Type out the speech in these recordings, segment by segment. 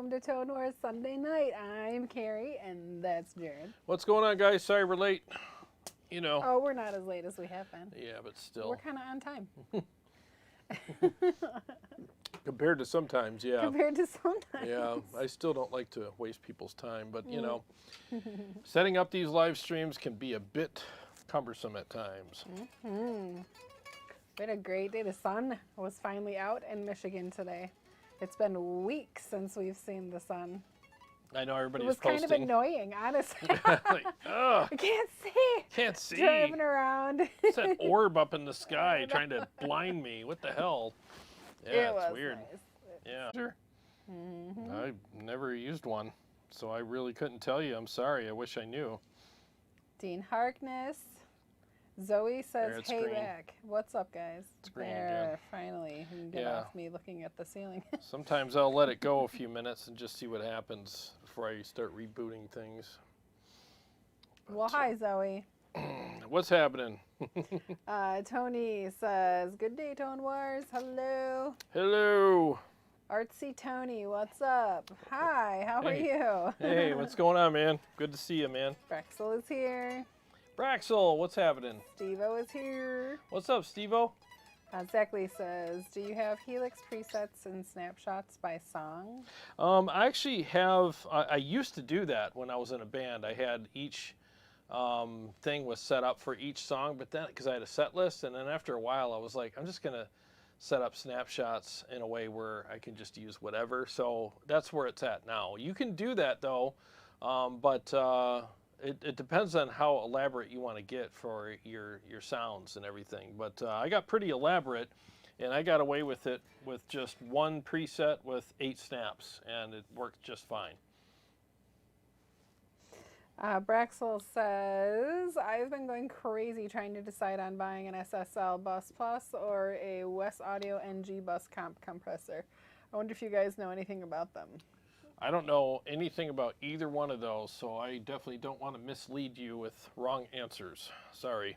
welcome to Tone Wars Sunday night. I'm Carrie, and that's Jarrod. What's going on, guys? Sorry we're late. You know. Oh, we're not as late as we have been. Yeah, but still. We're kind of on time. Compared to sometimes, yeah. Compared to sometimes. Yeah, I still don't like to waste people's time, but you know, setting up these live streams can be a bit cumbersome at times. We had a great day. The sun was finally out in Michigan today. It's been weeks since we've seen the sun. I know everybody's It was posting. kind of annoying, honestly. Like, ugh, I can't see. can't see. Driving around. It's that orb up in the sky trying to blind me. What the hell? Yeah, It it's was weird. nice. Yeah. Sure. I've never used one, so I really couldn't tell you. I'm sorry. I wish I knew. Dean Harkness. Zoe says, There, it's hey green. back. What's up, guys? It's green there, again. finally. You can get Yeah. off me looking at the ceiling. Sometimes I'll let it go a few minutes and just see what happens before I start rebooting things. Well, hi, Zoe. What's happening? Tony says, good day, Tone Wars. Hello. Hello. Artsy Tony, what's up? Hi, how are Hey. you? Hey, what's going on, man? Good to see you, man. Braxel is here. Braxel, what's happening? Steve-O is here. What's up, Steve-O? Zach Lee says, do you have Helix presets and snapshots by song? I actually have, I used to do that when I was in a band. I had each thing was set up for each song, but then, because I had a set list, and then after a while I was like, I'm just going to set up snapshots in a way where I can just use whatever. So that's where it's at now. You can do that though, but it depends on how elaborate you want to get for your sounds and everything. But I got pretty elaborate, and I got away with it with just one preset with 8 snaps, and it worked just fine. Braxel says, I've been going crazy trying to decide on buying an SSL Bus Plus or a West Audio NG Bus Comp compressor. I wonder if you guys know anything about them. I don't know anything about either one of those, so I definitely don't want to mislead you with wrong answers. Sorry.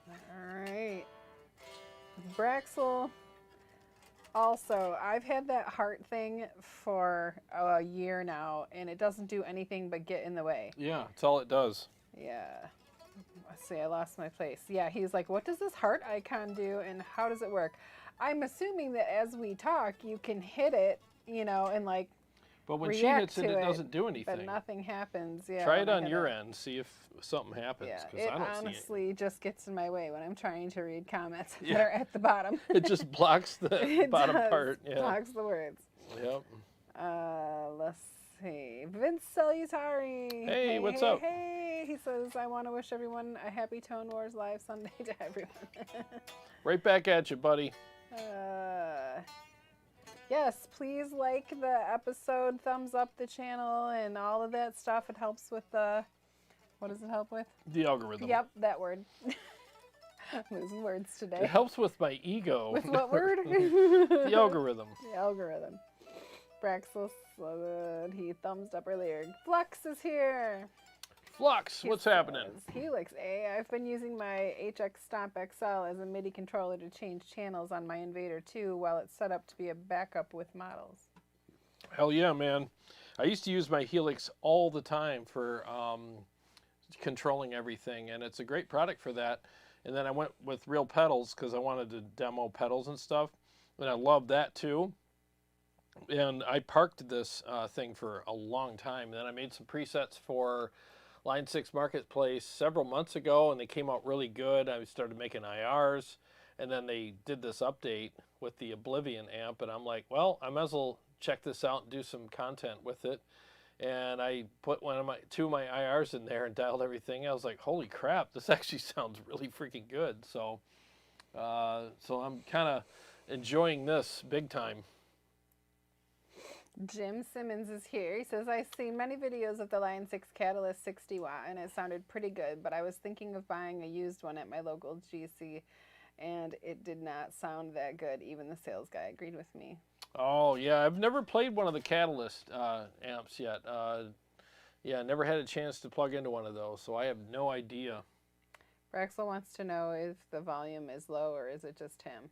All right. Braxel, also, I've had that heart thing for a year now, and it doesn't do anything but get in the way. Yeah, that's all it does. Yeah. Let's see, I lost my place. Yeah, he's like, what does this heart icon do, and how does it work? I'm assuming that as we talk, you can hit it, you know, and like But when she react hits it, to it doesn't do anything. but nothing happens. Yeah. Try when it I on hit your it. end, see if something happens, Yeah, because it I don't see it. honestly just gets in my way when I'm trying to read comments Yeah. that are at the bottom. It just blocks the It bottom does, part. Yeah. blocks the words. Yep. Let's see. Vince Salutari. Hey, what's up? Hey, he says, I want to wish everyone a happy Tone Wars Live Sunday to everyone. Right back at you, buddy. Yes, please like the episode, thumbs up the channel, and all of that stuff. It helps with the, what does it help with? The algorithm. Yep, that word. I'm losing words It today. helps with my ego. With what word? The algorithm. The algorithm. Braxel, he thumbs up earlier. Flux is here. Flux, He what's says, happening? Helix, I've been using my HX Stomp XL as a MIDI controller to change channels on my Invader 2 while it's set up to be a backup with models. Hell yeah, man. I used to use my Helix all the time for controlling everything, and it's a great product for that. And then I went with real pedals because I wanted to demo pedals and stuff, and I love that too. And I parked this thing for a long time. And then I made some presets for Line 6 Marketplace several months ago, and they came out really good. I started making IRs, and then they did this update with the Oblivion amp, and I'm like, well, I might as well check this out and do some content with it. And I put two of my IRs in there and dialed everything. I was like, holy crap, this actually sounds really freaking good. So, so I'm kind of enjoying this big time. Jim Simmons is here. He says, I've seen many videos of the Line 6 Catalyst 60 watt, and it sounded pretty good, but I was thinking of buying a used one at my local GC, and it did not sound that good. Even the sales guy agreed with me. Oh, yeah, I've never played one of the Catalyst amps yet. Yeah, never had a chance to plug into one of those, so I have no idea. Braxel wants to know if the volume is low or is it just him?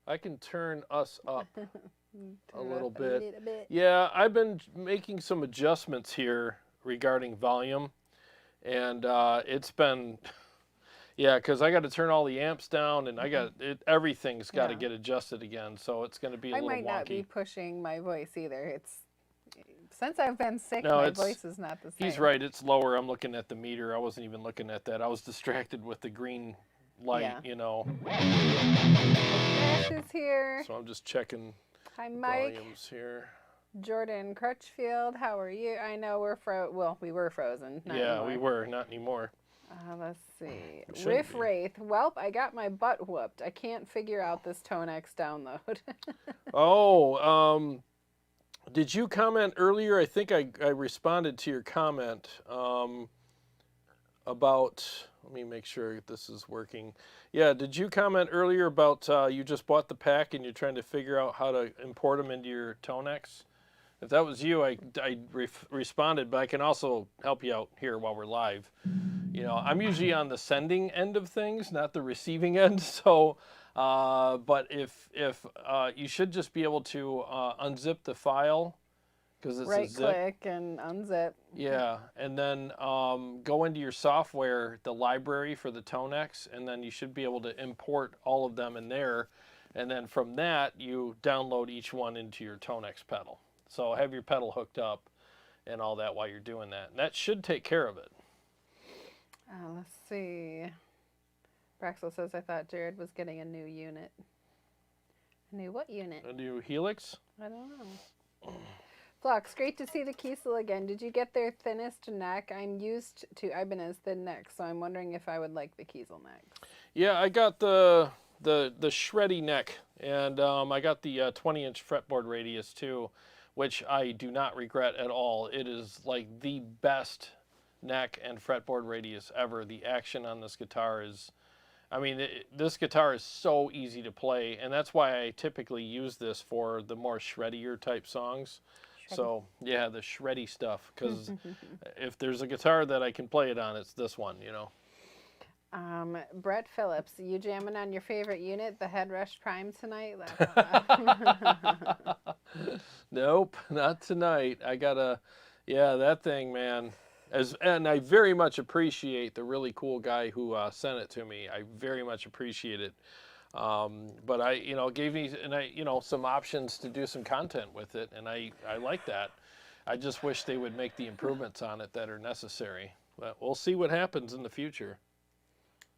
I can turn us up a little Turn it up bit. a little bit. Yeah, I've been making some adjustments here regarding volume, and it's been, yeah, because I got to turn all the amps down, and I got it. Everything's got to Yeah. get adjusted again, so it's going to be a I little might not be wonky. pushing my voice either. It's since I've been sick, No, my it's voice is not the same. he's right. It's lower. I'm looking at the meter. I wasn't even looking at that. I was distracted with the green light, Yeah. you know. Ash is here. So I'm just checking Hi, Mike. volumes here. Jordan Crutchfield, how are you? I know we were frozen. Not Yeah, anymore. we were. Not anymore. Let's see. Shouldn't Riff be. Wraith. Welp, I got my butt whooped. I can't figure out this Tonex download. Oh, did you comment earlier? I think I responded to your comment about, let me make sure this is working. Yeah, did you comment earlier about you just bought the pack and you're trying to figure out how to import them into your Tonex? If that was you, I responded, but I can also help you out here while we're live. You know, I'm usually on the sending end of things, not the receiving end. So, but if you should just be able to unzip the file because it's a Right zip. click and unzip. Yeah, and then go into your software, the library for the Tonex, and then you should be able to import all of them in there. And then from that, you download each one into your Tonex pedal. So have your pedal hooked up and all that while you're doing that. And that should take care of it. Let's see. Braxel says, I thought Jarrod was getting a new unit. A new what unit? A new Helix? I don't know. Flux, great to see the Kiesel again. Did you get their thinnest neck? I'm used to Ibanez thin neck, so I'm wondering if I would like the Kiesel necks. Yeah, I got the shreddy neck, and I got the 20-inch fretboard radius too, which I do not regret at all. It is like the best neck and fretboard radius ever. The action on this guitar is, I mean, this guitar is so easy to play, and that's why I typically use this for the more shreddier type songs. Shreddy. So yeah, the shreddy stuff, because if there's a guitar that I can play it on, it's this one, you know. Brett Phillips, you jamming on your favorite unit, the Headrush Prime tonight? Nope, not tonight. I gotta, yeah, that thing, man. And I very much appreciate the really cool guy who sent it to me. I very much appreciate it. But gave me some options to do some content with it, and I like that. I just wish they would make the improvements on it that are necessary. But we'll see what happens in the future.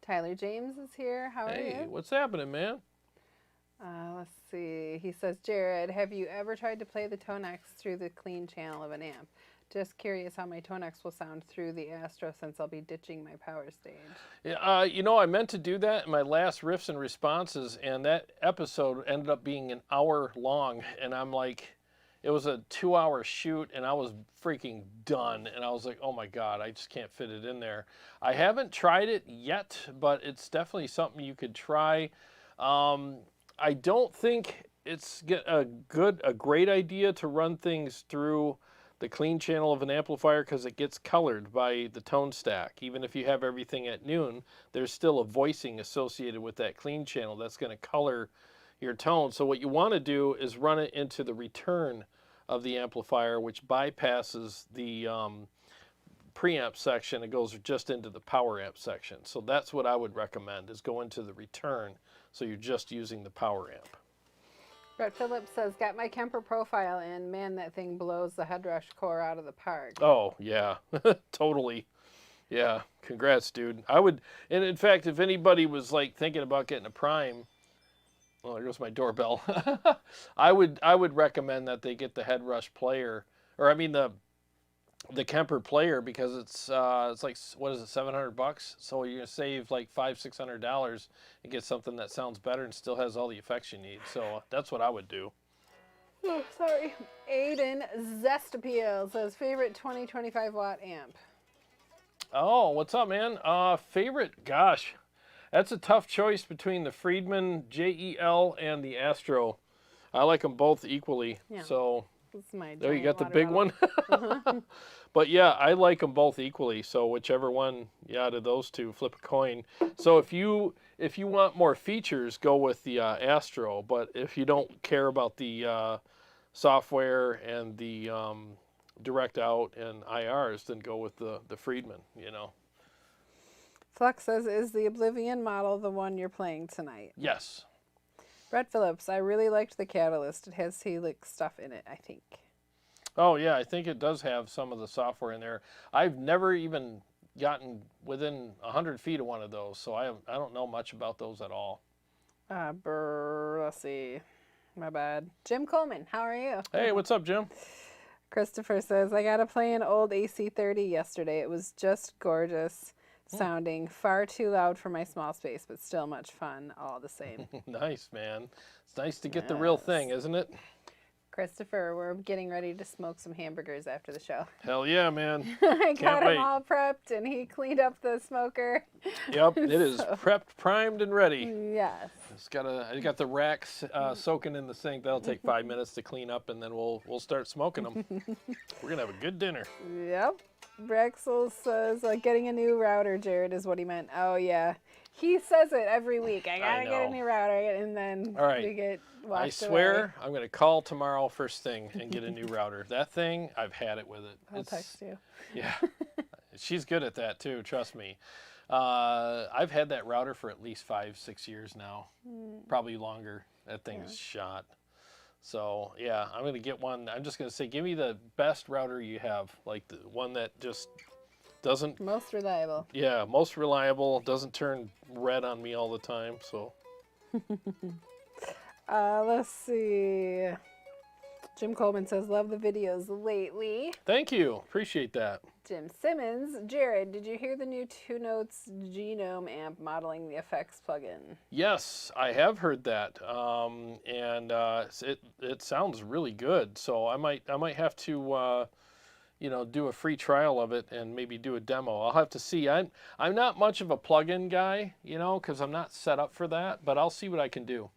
Tyler James is here. How are you? Hey, what's happening, man? Let's see. He says, Jarrod, have you ever tried to play the Tonex through the clean channel of an amp? Just curious how my Tonex will sound through the Astro since I'll be ditching my power stage. Yeah, I meant to do that in my last riffs and responses, and that episode ended up being an hour long, and I'm like, it was a 2-hour shoot, and I was freaking done, and I was like, oh my God, I just can't fit it in there. I haven't tried it yet, but it's definitely something you could try. I don't think it's a great idea to run things through the clean channel of an amplifier because it gets colored by the tone stack. Even if you have everything at noon, there's still a voicing associated with that clean channel that's going to color your tone. So what you want to do is run it into the return of the amplifier, which bypasses the preamp section. It goes just into the power amp section. So that's what I would recommend, is go into the return so you're just using the power amp. Brett Phillips says, got my Kemper profile in. Man, that thing blows the Headrush core out of the park. Oh, yeah, totally. Yeah, congrats, dude. I would, and in fact, if anybody was like thinking about getting a Prime, well, there goes my doorbell. I would recommend that they get the Headrush player, or I mean the Kemper player, because it's like, what is it, $700? So you're gonna save like $500-600 and get something that sounds better and still has all the effects you need. So that's what I would do. Oh, sorry. Aiden Zestapeel says, favorite 20-25 watt amp. Oh, what's up, man? Favorite? Gosh, that's a tough choice between the Friedman JEL and the Astro. I like them both equally. Yeah. So It's my There you giant got the water big bottle. one. But yeah, I like them both equally. So whichever one, out of those two, flip a coin. So if you want more features, go with the Astro. But if you don't care about the software and the direct out and IRs, then go with the Friedman. Flux says, is the Oblivion model the one you're playing tonight? Yes. Brett Phillips, I really liked the Catalyst. It has Helix stuff in it, I think. Oh yeah, I think it does have some of the software in there. I've never even gotten within 100 feet of one of those, so I don't know much about those at all. Let's see. My bad. Jim Coleman, how are you? Hey, what's up, Jim? Christopher says, I got to play an old AC30 yesterday. It was just gorgeous sounding. Far too loud for my small space, but still much fun all the same. Nice, man. It's nice to get the real thing, isn't it? Christopher, we're getting ready to smoke some hamburgers after the show. Hell yeah, man. I Can't got wait. him all prepped, and he cleaned up the smoker. Yep, it is prepped, primed, and ready. Yes. I got the racks soaking in the sink. That'll take 5 minutes to clean up, and then we'll start smoking them. We're gonna have a good dinner. Yep. Brexel says, getting a new router, Jarrod, is what he meant. Oh, yeah. He says it every week. I gotta get a new router, and then all right. we get washed I swear, away. I'm gonna call tomorrow first thing and get a new router. That thing, I've had it with it. I'll text you. Yeah, she's good at that too. Trust me. I've had that router for at least 5-6 years now, probably longer. That thing is shot. So yeah, I'm gonna get one. I'm just gonna say, give me the best router you have, like the one that just doesn't. Most reliable. Yeah, most reliable. Doesn't turn red on me all the time. So. Let's see. Jim Coleman says, love the videos lately. Thank you. Appreciate that. Jim Simmons, Jarrod, did you hear the new 2 Notes Genome amp modeling the effects plugin? Yes, I have heard that, and it sounds really good. So I might have to do a free trial of it and maybe do a demo. I'll have to see. I'm not much of a plugin guy, because I'm not set up for that. But I'll see what I can do.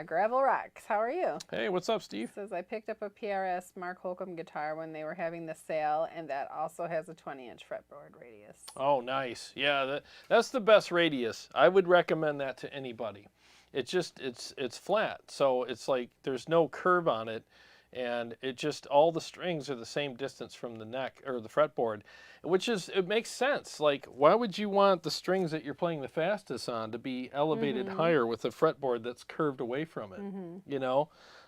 Gravel Rocks, how are you? Hey, what's up, Steve? Says, I picked up a PRS Mark Holcomb guitar when they were having the sale, and that also has a 20-inch fretboard radius. Oh, nice. Yeah, that's the best radius. I would recommend that to anybody. It's flat, so it's like there's no curve on it, and all the strings are the same distance from the neck or the fretboard, it makes sense. Like, why would you want the strings that you're playing the fastest on to be elevated higher with a fretboard that's curved away from it?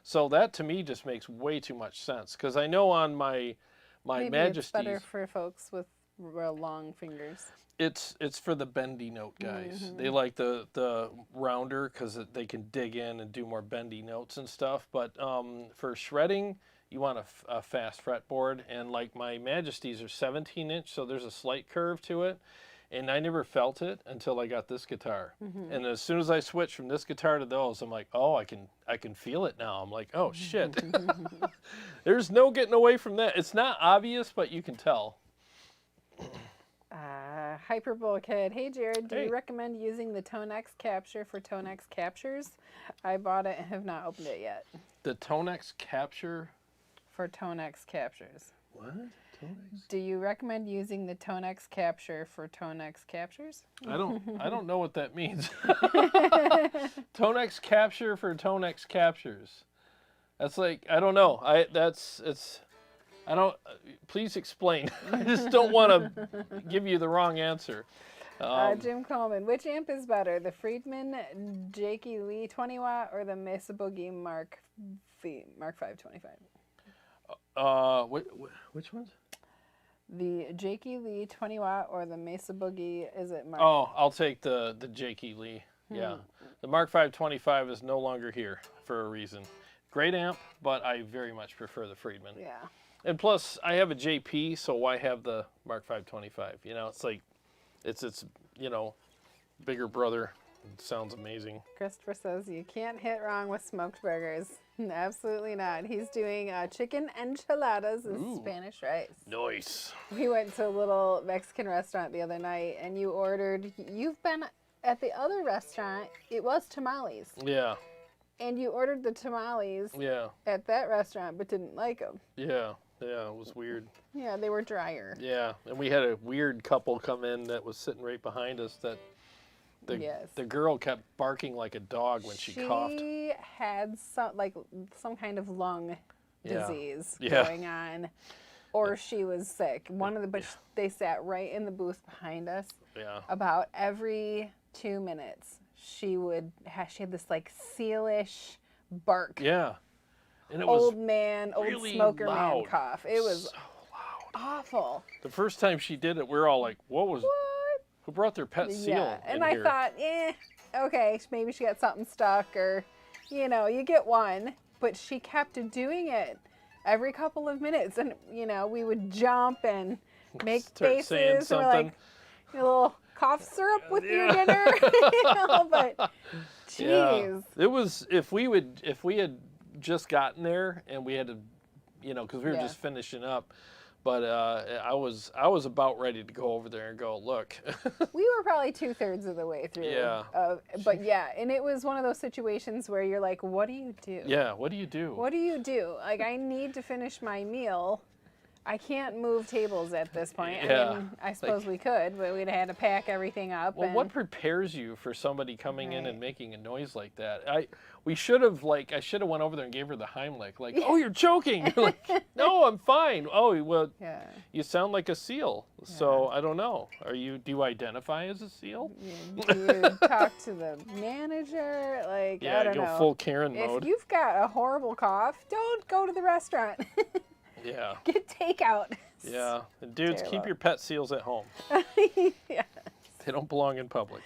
So that to me just makes way too much sense, because I know on my Maybe Majesties, it's better for folks with real long fingers. It's for the bendy note guys. They like the rounder because they can dig in and do more bendy notes and stuff. But for shredding, you want a fast fretboard. And like my Majesties are 17-inch, so there's a slight curve to it. And I never felt it until I got this guitar. And as soon as I switched from this guitar to those, I'm like, oh, I can feel it now. I'm like, oh shit. There's no getting away from that. It's not obvious, but you can tell. Hyperbole Kid, hey Jarrod, do you recommend using the Tonex capture for Tonex captures? I bought it and have not opened it yet. The Tonex capture? For Tonex captures. What? Tonex? Do you recommend using the Tonex capture for Tonex captures? I don't know what that means. Tonex capture for Tonex captures. That's like, I don't know. I don't. Please explain. I just don't want to give you the wrong answer. Jim Coleman, which amp is better, the Friedman Jakey Lee 20 watt or the Mesa Boogie Mark 525? Which ones? The Jakey Lee 20 watt or the Mesa Boogie, is it Mark? Oh, I'll take the Jakey Lee. Yeah, the Mark 525 is no longer here for a reason. Great amp, but I very much prefer the Friedman. Yeah. And plus, I have a JP, so why have the Mark 525? It's like, it's bigger brother. It sounds amazing. Christopher says, you can't hit wrong with smoked burgers. Absolutely not. He's doing chicken enchiladas and Spanish rice. Nice. We went to a little Mexican restaurant the other night, and you've been at the other restaurant, it was tamales. Yeah. And you ordered the tamales Yeah. at that restaurant, but didn't like them. Yeah. Yeah. It was weird. Yeah, they were drier. Yeah. And we had a weird couple come in that was sitting right behind us that Yes. the girl kept barking like a dog when she coughed. She had some kind of lung Yeah. disease Yeah. going on, or she was sick. But they sat right in the booth behind us. Yeah. About every 2 minutes, she had this like sealish bark. Yeah. And it Old was man, old really smoker man loud. cough. It was so loud. awful. The first time she did it, we were all like, "What? Who brought their pet seal Yeah, and in I here?" thought, okay, maybe she got something stuck, or you get one. But she kept doing it every couple of minutes, and we would jump and make Start saying faces, and we're like, something. a little cough syrup with your Yeah. dinner, but jeez. It was if we had just gotten there and we had to, because we were Yeah. just finishing up. But I was about ready to go over there and go, look. We were probably 2/3 of the way through. Yeah. But yeah, and it was one of those situations where you're like, what do you do? Yeah, what do you do? What do you do? Like, I need to finish my meal. I can't move tables at this point. Yeah. I mean, I suppose we could, but we'd have had to pack everything up. Well, and what prepares you for somebody coming in Right. and making a noise like that? I should have went over there and gave her the Heimlich. Like, oh, you're joking. Like, no, I'm fine. Oh, well, Yeah. you sound like a seal. So I don't know. Do you identify as a seal? Do you talk to the manager? Like, Yeah, I don't go know. full Karen If mode. you've got a horrible cough, don't go to the restaurant. Yeah. Get takeout. Yeah. And dudes, keep Terrible. your pet seals at home. Yeah. They don't belong in public.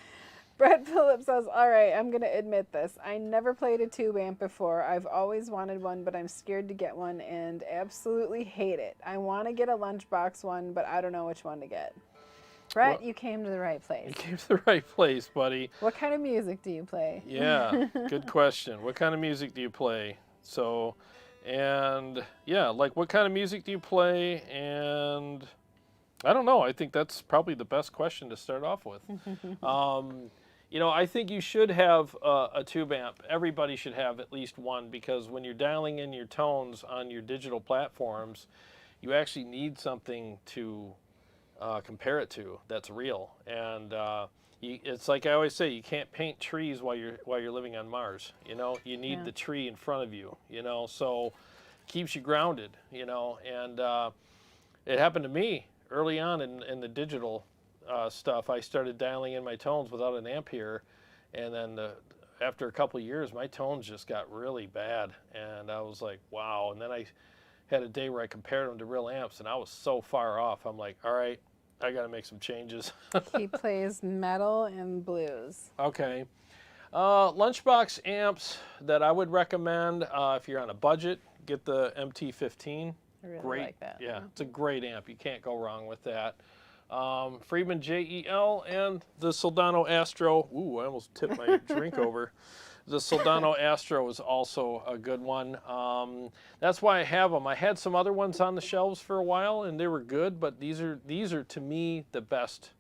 Brett Phillips says, all right, I'm going to admit this. I never played a tube amp before. I've always wanted one, but I'm scared to get one and absolutely hate it. I want to get a lunchbox one, but I don't know which one to get. Brett, Well, you came to the right place. You came to the right place, buddy. What kind of music do you play? Yeah, good question. What kind of music do you play? So, and yeah, like what kind of music do you play? And I don't know. I think that's probably the best question to start off with. I think you should have a tube amp. Everybody should have at least one, because when you're dialing in your tones on your digital platforms, you actually need something to compare it to that's real. And it's like I always say, you can't paint trees while you're living on Mars. You need the tree in front of you. So keeps you grounded. And it happened to me early on in the digital stuff. I started dialing in my tones without an amp here, and then after a couple of years, my tones just got really bad, and I was like, wow. And then I had a day where I compared them to real amps, and I was so far off. I'm like, all right, I got to make some changes. He plays metal and blues. Okay. Lunchbox amps that I would recommend if you're on a budget, get the MT15. I really Great. like that. Yeah, it's a great amp. You can't go wrong with that. Friedman JEL and the Soldano Astro. Ooh, I almost tipped my drink over. The Soldano Astro is also a good one. That's why I have them. I had some other ones on the shelves for a while, and they were good, but these are to me the best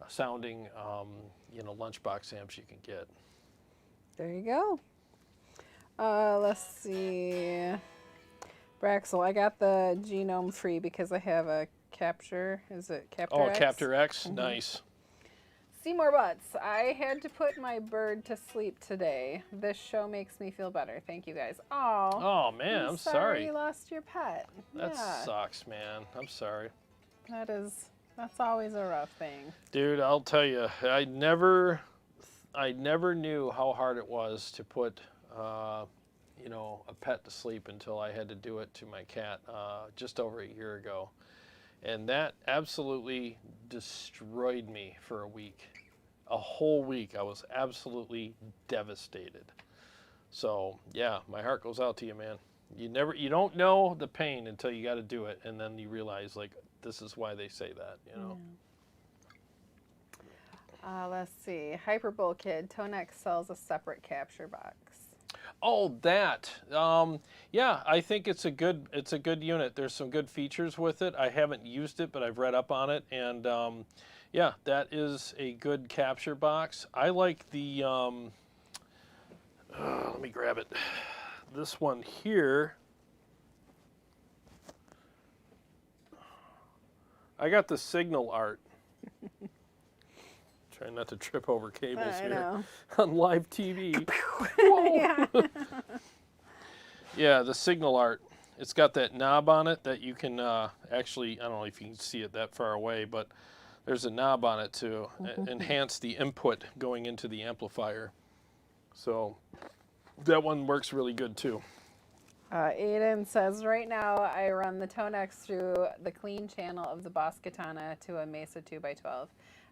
sounding lunchbox amps you can get. There you go. Let's see. Braxel, I got the Genome free because I have a Capture. Is it Capture X? Capture X? Nice. Seymour Butts, I had to put my bird to sleep today. This show makes me feel better. Thank you guys. Oh man, I'm sorry. You lost your pet. That Yeah, sucks, man. I'm sorry. that's always a rough thing. Dude, I'll tell you, I never knew how hard it was to put, a pet to sleep until I had to do it to my cat just over a year ago. And that absolutely destroyed me for a week. A whole week. I was absolutely devastated. So, yeah, my heart goes out to you, man. You don't know the pain until you got to do it, and then you realize, like, this is why they say that, Let's see. Hyperbowl Kid, Tonex sells a separate capture box. Oh, that. Yeah, I think it's a good unit. There's some good features with it. I haven't used it, but I've read up on it, and yeah, that is a good capture box. I like the Let me grab it. This one here, I got the Signal Art. Trying not to trip over cables I here know. on live TV. Yeah. Yeah, the Signal Art. It's got that knob on it that you can actually, I don't know if you can see it that far away, but there's a knob on it to enhance the input going into the amplifier. So that one works really good too. Aiden says, right now I run the Tonex through the clean channel of the Boss Katana to a Mesa 2x12.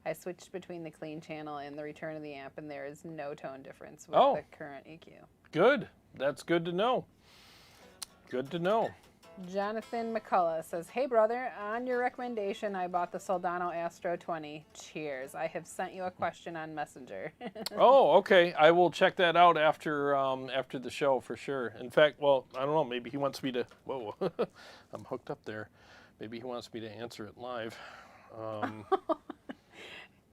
I switched between the clean channel and the return of the amp, and there is no tone difference with the current EQ. Good. That's good to know. Good to know. Jonathan McCullough says, hey brother, on your recommendation, I bought the Soldano Astro 20. Cheers. I have sent you a question on Messenger. Oh, okay. I will check that out after after the show for sure. In fact, well, I don't know. Maybe he wants me to. Whoa, I'm hooked up there. Maybe he wants me to answer it live.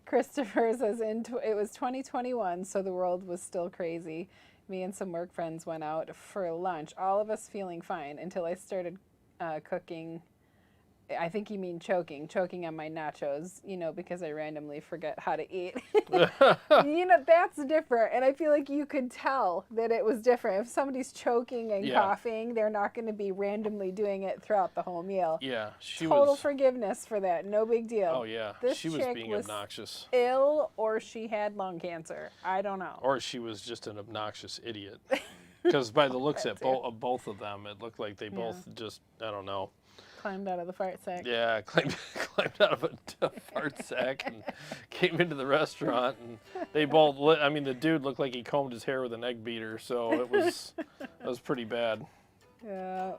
Christopher says, it was 2021, so the world was still crazy. Me and some work friends went out for lunch, all of us feeling fine until I started cooking. I think you mean choking on my nachos, you know, because I randomly forget how to eat. You know, that's different. And I feel like you could tell that it was different. If somebody's choking and coughing, they're not going to be randomly doing it throughout the whole meal. Yeah, she Total was. forgiveness for that. No big deal. Oh, yeah. This She was chick being was obnoxious. ill, or she had lung cancer. I don't know. Or she was just an obnoxious idiot. Because by the looks of both of them, it looked like they both just, I don't know. Climbed out of the fart sack. Yeah, climbed out of a fart sack and came into the restaurant, and they both. I mean, the dude looked like he combed his hair with an egg beater, so it was pretty bad. Yeah.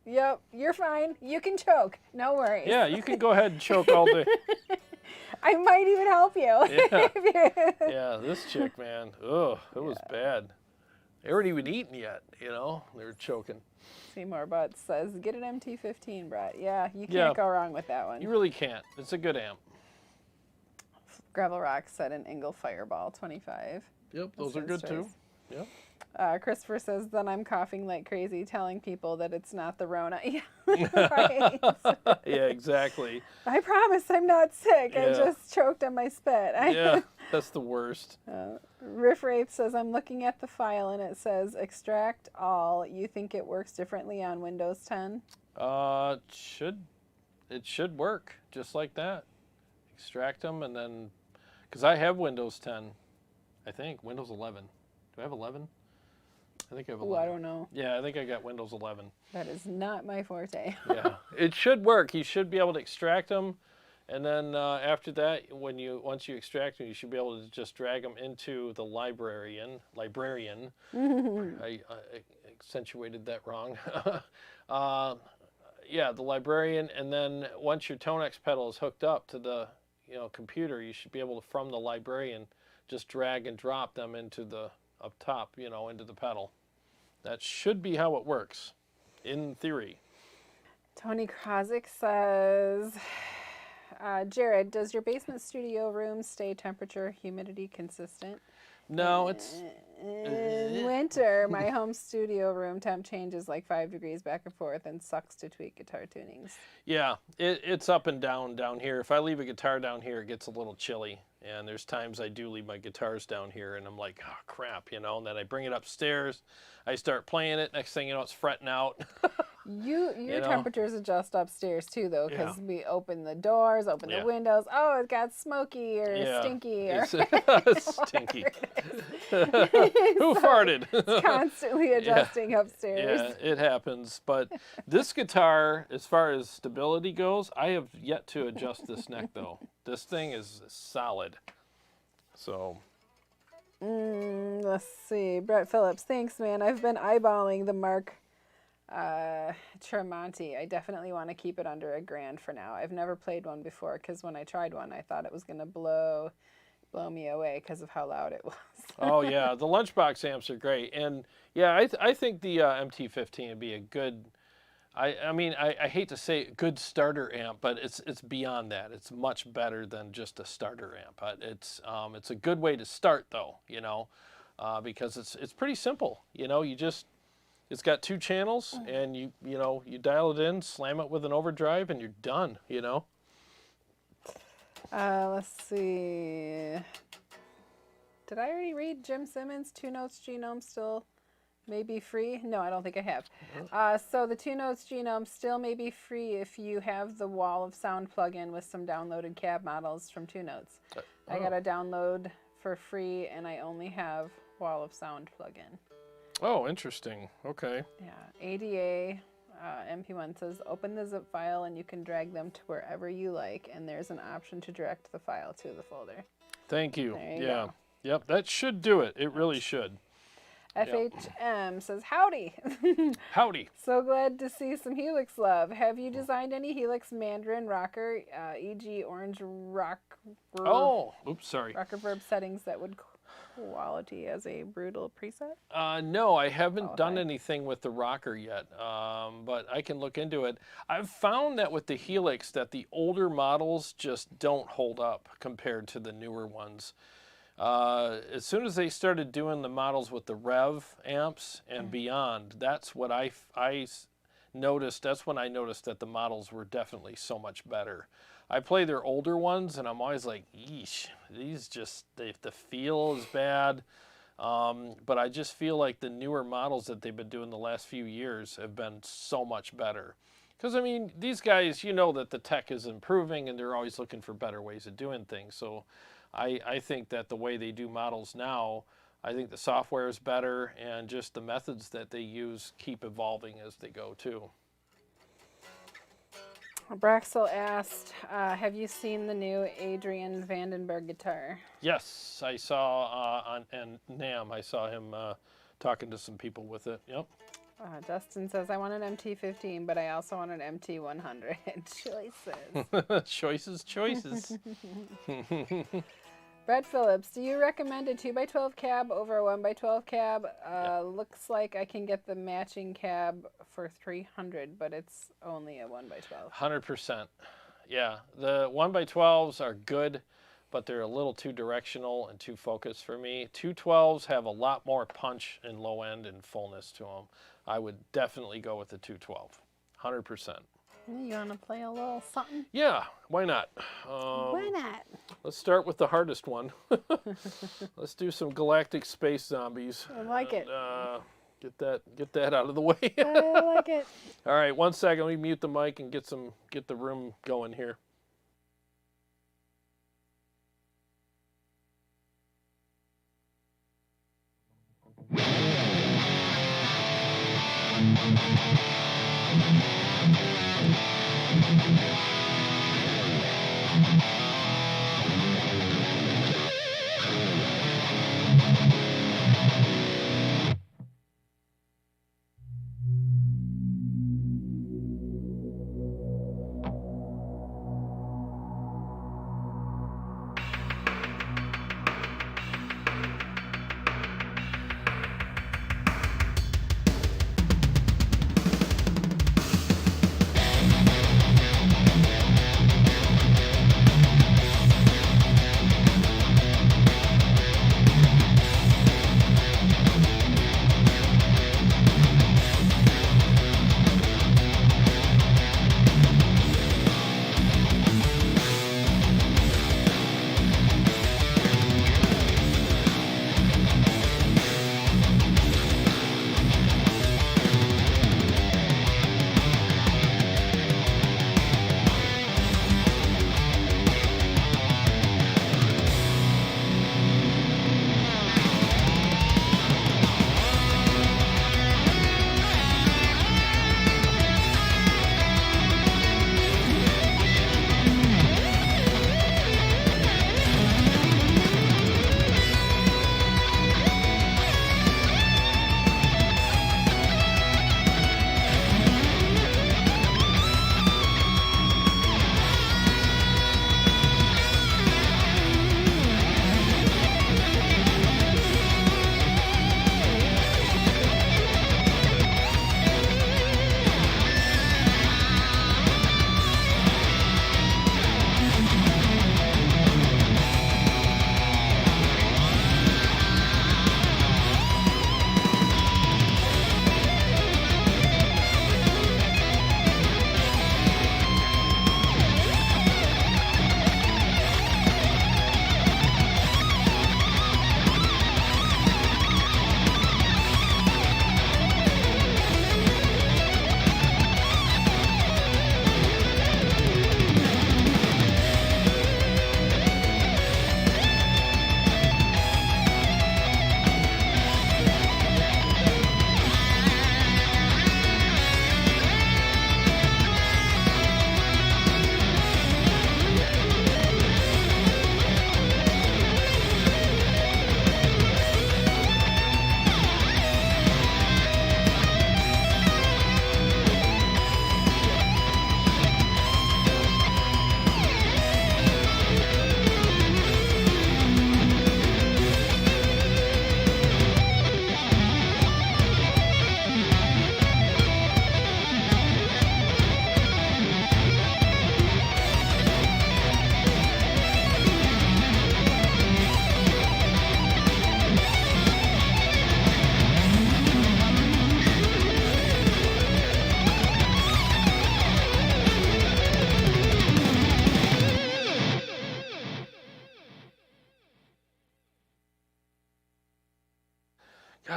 Yep, you're fine. You can choke. No worries. Yeah, you can go ahead and choke all day. I might even help you. Yeah, this chick, man. Ugh, it was bad. They weren't even eating yet, you know. They were choking. Seymour Butts says, get an MT15, Brett. Yeah, you can't go wrong with that one. You really can't. It's a good amp. Gravel Rock said an Engel Fireball 25. Yep, those are good too. Yep. Christopher says, then I'm coughing like crazy, telling people that it's not the Rona. Yeah, right. Yeah, exactly. I promise I'm not sick. Yeah. I just choked on my spit. Yeah, that's the worst. Riff Rafe says, I'm looking at the file and it says extract all. You think it works differently on Windows 10? It should work just like that. Extract them and then, because I have Windows 10, I think Windows 11. Do I have 11? I think I have 11. Oh, I don't know. Yeah, I think I got Windows 11. That is not my forte. Yeah, it should work. You should be able to extract them, and then after that, once you extract them, you should be able to just drag them into the librarian. I accentuated that wrong. Yeah, the librarian, and then once your Tonex pedal is hooked up to the computer, you should be able to, from the librarian, just drag and drop them into the up top, into the pedal. That should be how it works, in theory. Tony Krozik says, Jared, does your basement studio room stay temperature, humidity consistent? No, it's... In winter, my home studio room temp changes like 5 degrees back and forth and sucks to tweak guitar tunings. Yeah, it's up and down here. If I leave a guitar down here, it gets a little chilly. And there's times I do leave my guitars down here and I'm like, oh crap, and then I bring it upstairs, I start playing it, next thing you know, it's fretting out. Your temperatures adjust upstairs too, though, because we open the doors, open the windows. Oh, it got smoky or stinky or stinky. Who farted? It's constantly adjusting upstairs. Yeah, it happens. But this guitar, as far as stability goes, I have yet to adjust this neck though. This thing is solid. So. Let's see. Brett Phillips, thanks, man. I've been eyeballing the Mark Tremonti. I definitely want to keep it under $1,000 for now. I've never played one before because when I tried one, I thought it was going to blow me away because of how loud it was. Oh yeah, the lunchbox amps are great, and yeah, I think the MT15 would be a good. I mean, I hate to say good starter amp, but it's beyond that. It's much better than just a starter amp. It's a good way to start though, because it's pretty simple. You know, it's got 2 channels, and you dial it in, slam it with an overdrive, and you're done. You know. Let's see. Did I already read Jim Simmons? 2 Notes Genome still may be free? No, I don't think I have. So the 2 Notes Genome still may be free if you have the Wall of Sound plugin with some downloaded cab models from 2 Notes. I got a download for free, and I only have Wall of Sound plugin. Oh, interesting. Okay. Yeah, ADA MP1 says open the zip file and you can drag them to wherever you like, and there's an option to direct the file to the folder. Thank you. There you Yeah. go. Yep, that should do it. It really should. FHM says howdy. Howdy. So glad to see some Helix love. Have you designed any Helix Mandarin rocker, e.g. orange rock? Oh, oops, sorry. Rocker verb settings that would quality as a brutal preset? No, I haven't done anything with the rocker yet, but I can look into it. I've found that with the Helix that the older models just don't hold up compared to the newer ones. As soon as they started doing the models with the Rev amps and beyond, that's what I noticed. That's when I noticed that the models were definitely so much better. I play their older ones, and I'm always like, yeesh, these just, the feel is bad. But I just feel like the newer models that they've been doing the last few years have been so much better. Because, I mean, these guys, you know that the tech is improving, and they're always looking for better ways of doing things. So I think that the way they do models now, I think the software is better, and just the methods that they use keep evolving as they go, too. Braxel asked, have you seen the new Adrian Vandenberg guitar? Yes, I saw on NAMM, I saw him talking to some people with it. Yep. Dustin says, I want an MT15, but I also want an MT100. Choices. Choices. Brett Phillips, do you recommend a 2x12 cab over a 1x12 cab? Looks like I can get the matching cab for $300, but it's only a 1x12. 100%. Yeah, the 1x12s are good, but they're a little too directional and too focused for me. 212s have a lot more punch and low end and fullness to them. I would definitely go with the 212, 100%. You want to play a little something? Yeah, why not? Why not? Let's start with the hardest one. Let's do some Galactic Space Zombies. I like it. Get that out of the way. I like it. All right, 1 second. Let me mute the mic and get the room going here.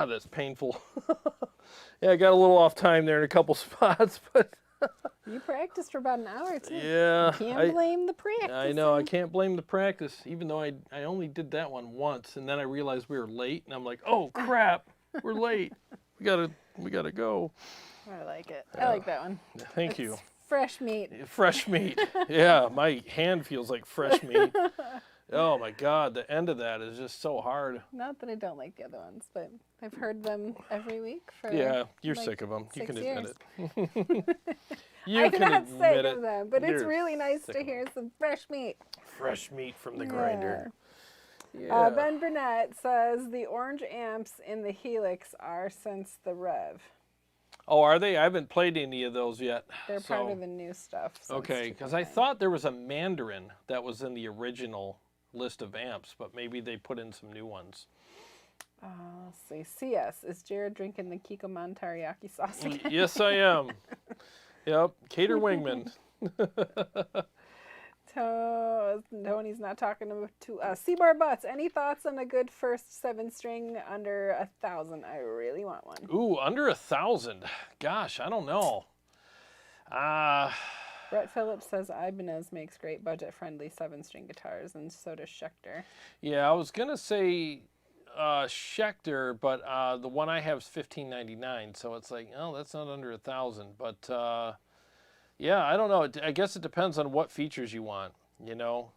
God, that's painful. Yeah, I got a little off time there in a couple spots, but You practiced for about an hour too. yeah. Can't blame the practice. I know, I can't blame the practice, even though I only did that one once, and then I realized we were late, and I'm like, oh crap, we're late. We gotta go. I like it. I like that one. Thank you. Fresh meat. Fresh meat. Yeah, my hand feels like fresh meat. Oh my God, the end of that is just so hard. Not that I don't like the other ones, but I've heard them every week for Yeah, you're like sick of them. You 6 can years. admit it. You I'm can not admit sick it. of them, but it's You're really nice sick to of hear some fresh meat. fresh meat from the grinder. Yeah. Ben Burnett says the orange amps in the Helix are since the Rev. Oh, are they? I haven't played any of those yet. They're part of the new stuff. Okay, because I thought there was a Mandarin that was in the original list of amps, but maybe they put in some new ones. Let's see. CS, is Jarrod drinking the Kikkoman teriyaki sauce again? Yes, I am. Yep, Cater Wingman. Tony's not talking to us. Seabar Butts, any thoughts on a good first 7-string under 1,000? I really want one. Ooh, under 1,000. Gosh, I don't know. Brett Phillips says Ibanez makes great budget-friendly 7-string guitars, and so does Schecter. Yeah, I was gonna say Schecter, but the one I have is $1,599, so it's like, oh, that's not under 1,000. But yeah, I don't know. I guess it depends on what features you want, you know.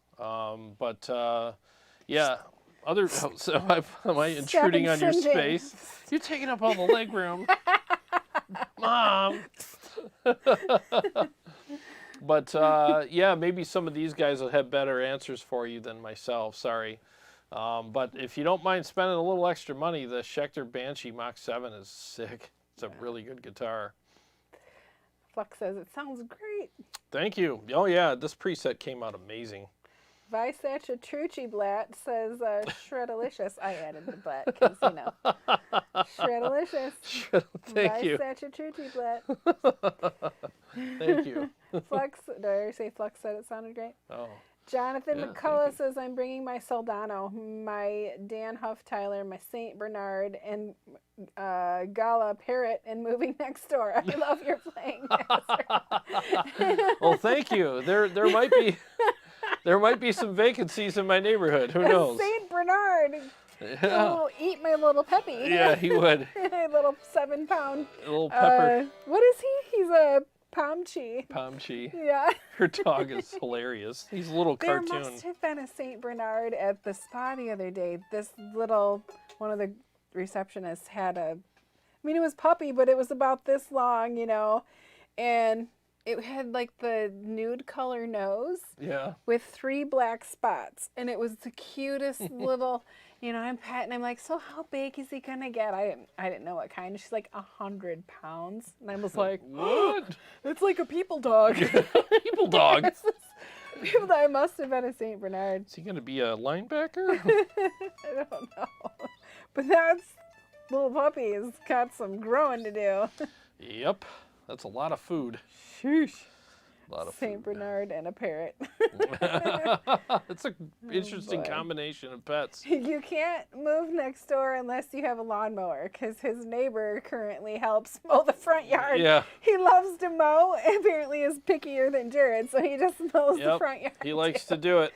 Yeah, other. So am I intruding on your space? You're taking up all the leg room, Mom. But yeah, maybe some of these guys will have better answers for you than myself. Sorry. But if you don't mind spending a little extra money, the Schecter Banshee Mach 7 is sick. It's a really good guitar. Flux says it sounds great. Thank you. Oh yeah, this preset came out amazing. Visacha Trucci Blatt says Shredalicious. I added the Blatt because, you know. Shredalicious. Thank you. Visacha Trucci Blatt. Thank you. Flux, did I already say Flux said it sounded great? Oh. Jonathan Yeah, McCullough says, I'm bringing my Soldano, my Dan Huff-Tyler, my St. Bernard, and Gala Parrot, and moving next door. I love your playing. Well, thank you. There might be some vacancies in my neighborhood. Who knows? St. Bernard. Yeah. Oh, eat my little Peppy. Yeah, he would. A little 7-pound. Little pepper. What is he? He's a Pomchi. Pomchi. Yeah. Her dog is hilarious. He's a little There cartoon. must have been a St. Bernard at the spa the other day. This little, one of the receptionists had a, I mean, it was puppy, but it was about this long, you know, and it had like the nude color nose. Yeah. With 3 black spots, and it was the cutest little, you know, I'm petting, I'm like, so how big is he gonna get? I didn't know what kind. She's like 100 pounds, and I was like, What? it's like a people dog. People dog. People dog must have been a St. Bernard. Is he gonna be a linebacker? I don't know, but that's little puppy's got some growing to do. Yep. That's a lot of food. Sheesh. A lot of St. food. Bernard and a parrot. It's an interesting boy. combination of pets. You can't move next door unless you have a lawnmower, because his neighbor currently helps mow the front yard. Yeah. He loves to mow, and apparently is pickier than Jarrod, so he just mows the front yard. He likes to do it.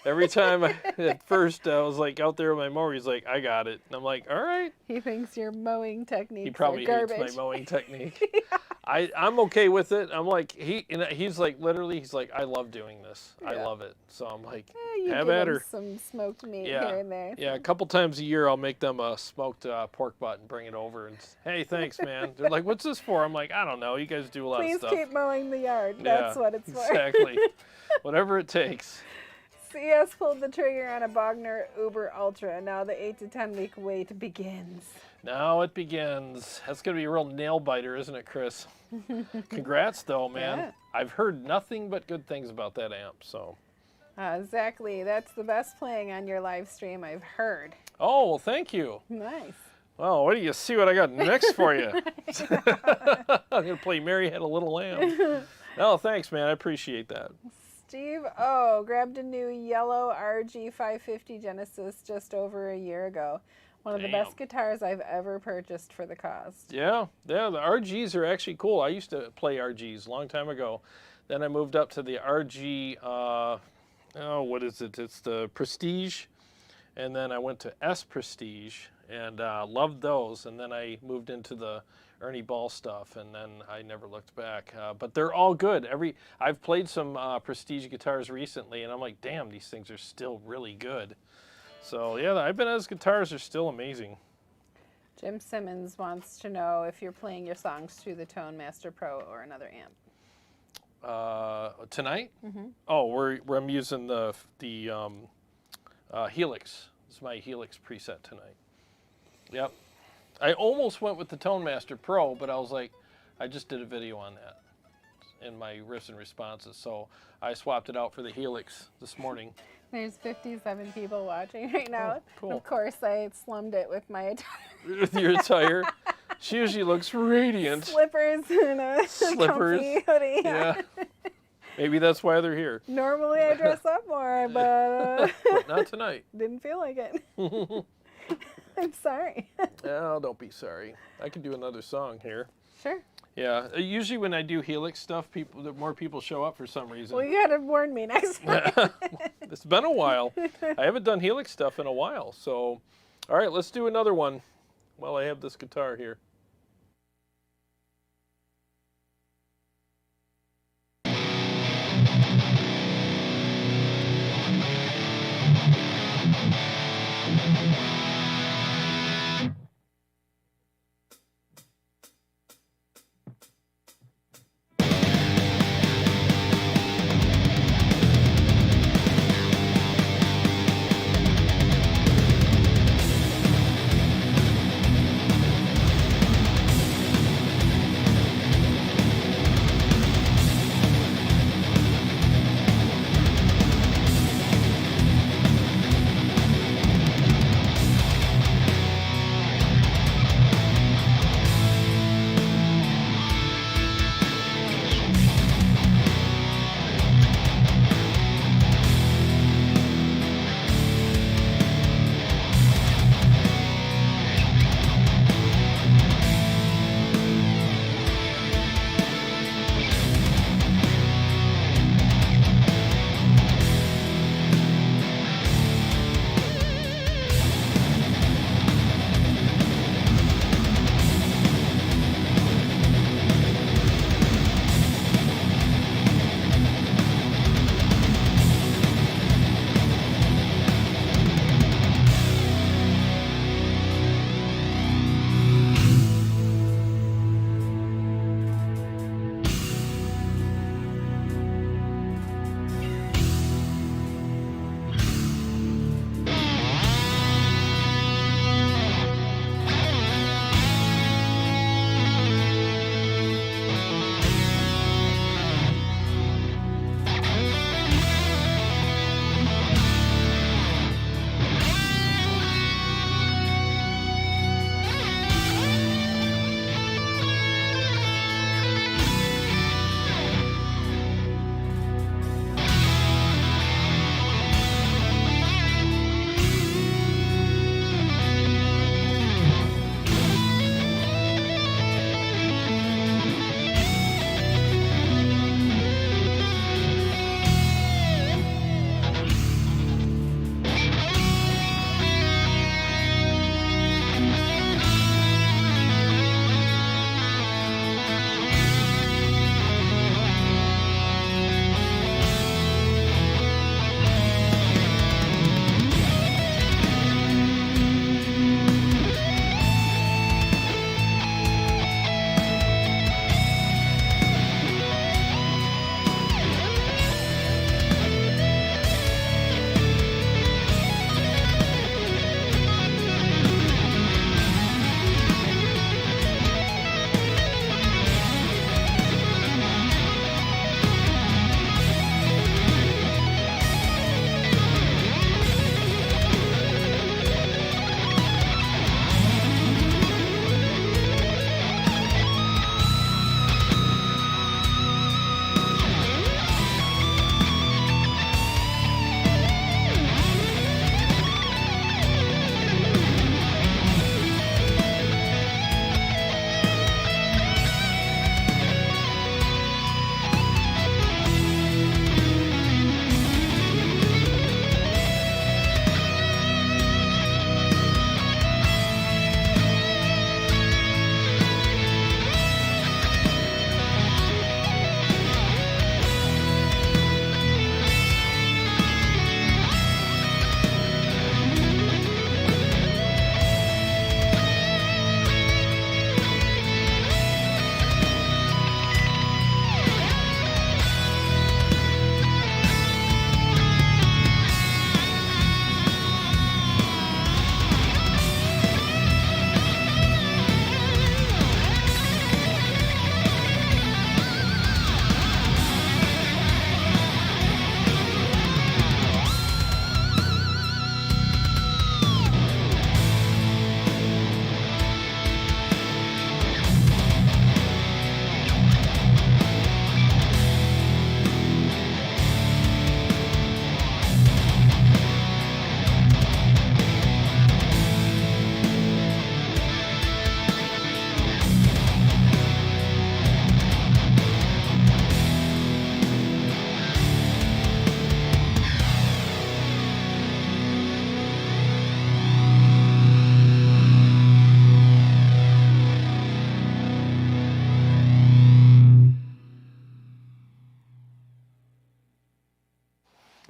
Every time, at first, I was like out there with my mower, he's like, I got it. And I'm like, all right. He thinks your mowing techniques He probably are hates garbage. my mowing technique. I'm okay with it. I'm like, he's like, literally, he's like, I love doing this. I Yeah. love it. So I'm like, You have give at him her. some smoked meat Yeah. here and there. Yeah, a couple times a year, I'll make them a smoked pork butt and bring it over. And hey, thanks, man. They're like, what's this for? I'm like, I don't know. You guys do a lot Please of stuff. keep mowing the yard. That's Yeah, what it's for. Exactly. Whatever it takes. CS pulled the trigger on a Bogner Uber Ultra. Now the 8 to 10 week wait begins. Now it begins. That's going to be a real nail biter, isn't it, Chris? Congrats, though, man. Yeah. I've heard nothing but good things about that amp, so. Exactly. That's the best playing on your live stream I've heard. Oh, well, thank you. Nice. Well, what do you see what I got next for you? I'm going to play Mary Had a Little Lamb. Oh, thanks, man. I appreciate that. Steve O grabbed a new yellow RG 550 Genesis just over a year ago. One of the Damn. best guitars I've ever purchased for the cost. Yeah, yeah, the RGs are actually cool. I used to play RGs a long time ago. Then I moved up to the RG, what is it? It's the Prestige. And then I went to S Prestige and loved those. And then I moved into the Ernie Ball stuff, and then I never looked back. But they're all good. I've played some Prestige guitars recently, and I'm like, damn, these things are still really good. So yeah, the Ibanez guitars are still amazing. Jim Simmons wants to know if you're playing your songs through the Tone Master Pro or another amp. Tonight? Mm-hmm. Oh, I'm using the Helix. This is my Helix preset tonight. Yep. I almost went with the Tone Master Pro, but I was like, I just did a video on that in my riffs and responses, so I swapped it out for the Helix this morning. There's 57 people watching right now. Oh, cool. Of course, I slummed it with my attire. With your attire. She usually looks radiant. Slippers and a Slippers. comfy hoodie. Yeah. Maybe that's why they're here. Normally I dress up more, but But not tonight. didn't feel like it. I'm sorry. Oh, don't be sorry. I can do another song here. Sure. Yeah, usually when I do Helix stuff, more people show up for some reason. Well, you gotta warn me next time. It's been a while. I haven't done Helix stuff in a while. So, all right, let's do another one while I have this guitar here.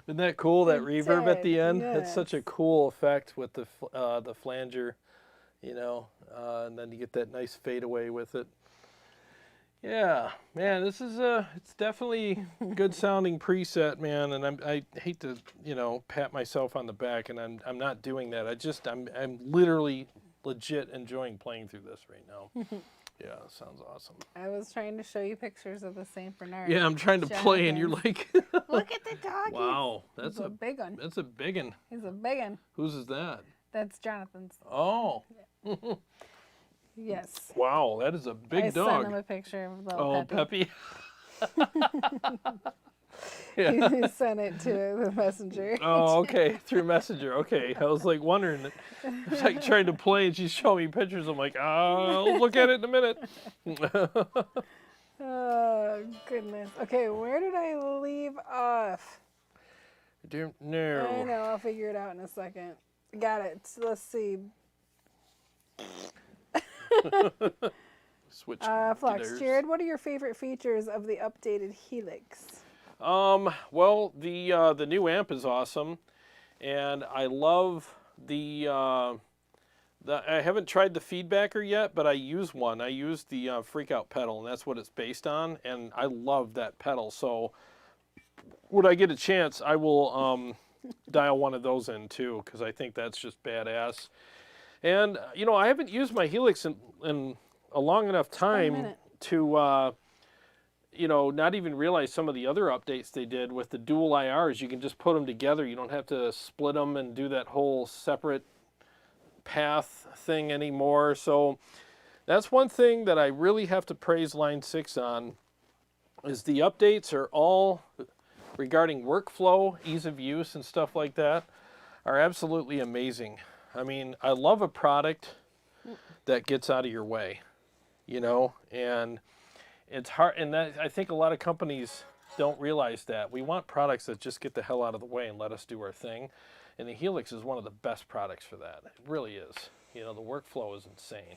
Isn't that cool? That It reverb at the did, end. It's such a yes. cool effect with the flanger, you know, and then you get that nice fadeaway with it. Yeah, man, this is it's definitely good sounding preset, man. And I hate to, you know, pat myself on the back, and I'm not doing that. I'm literally legit enjoying playing through this right now. Yeah, sounds awesome. I was trying to show you pictures of the Saint Bernard. Yeah, I'm trying to play, and you're Jonathan's. like, Look at the doggy. wow, He's a big one. that's a big one. He's a big one. Whose is that? That's Jonathan's. Oh. Yes. Wow, that is a big I dog. sent him a picture of little Peppy. Yeah. He sent it to the messenger. Oh, okay, through Messenger. Okay, I was like wondering. It's like trying to play, and she's showing me pictures. I'm like, I'll look at it in a minute. Oh, goodness. Okay, where did I leave off? No. I know, I'll figure it out in a second. Got it. So let's see. Switch. Flux. gears. Jarrod, what are your favorite features of the updated Helix? Well, the new amp is awesome, and I love the I haven't tried the feedbacker yet, but I use one. I use the Freak Out pedal, and that's what it's based on, and I love that pedal. So when I get a chance, I will dial one of those in too, because I think that's just badass. And you know, I haven't used my Helix in a long enough time to you know, not even realize some of the other updates they did with the dual IRs. You can just put them together. You don't have to split them and do that whole separate path thing anymore. So that's one thing that I really have to praise Line 6 on, is the updates are all regarding workflow, ease of use, and stuff like that are absolutely amazing. I mean, I love a product that gets out of your way, you know, and it's hard, and that, I think a lot of companies don't realize that. We want products that just get the hell out of the way and let us do our thing. And the Helix is one of the best products for that. It really is. You know, the workflow is insane.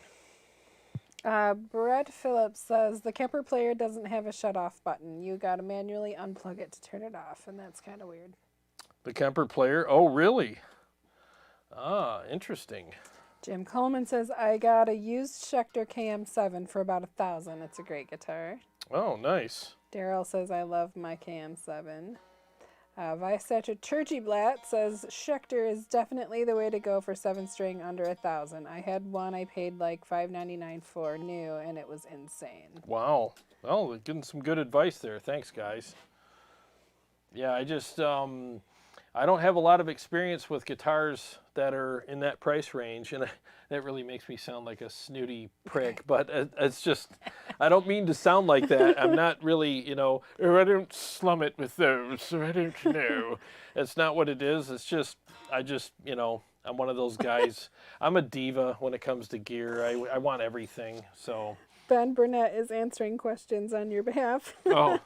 Brett Phillips says, the Kemper player doesn't have a shut-off button. You got to manually unplug it to turn it off, and that's kind of weird. The Kemper player? Oh, really? Ah, interesting. Jim Coleman says, I got a used Schecter KM7 for about $1,000. It's a great guitar. Oh, nice. Daryl says, I love my KM7. Vice-Statcher Churchy-Blatt says, Schecter is definitely the way to go for 7-string under $1,000. I had one I paid like $5.99 for new, and it was insane. Wow. Well, we're getting some good advice there. Thanks, guys. Yeah, I just, I don't have a lot of experience with guitars that are in that price range, and that really makes me sound like a snooty prick, but it's just, I don't mean to sound like that. I'm not really, you know, oh, I don't slum it with those, so I don't know. It's not what it is. It's just, you know, I'm one of those guys. I'm a diva when it comes to gear. I want everything, so. Ben Burnett is answering questions on your behalf. Oh.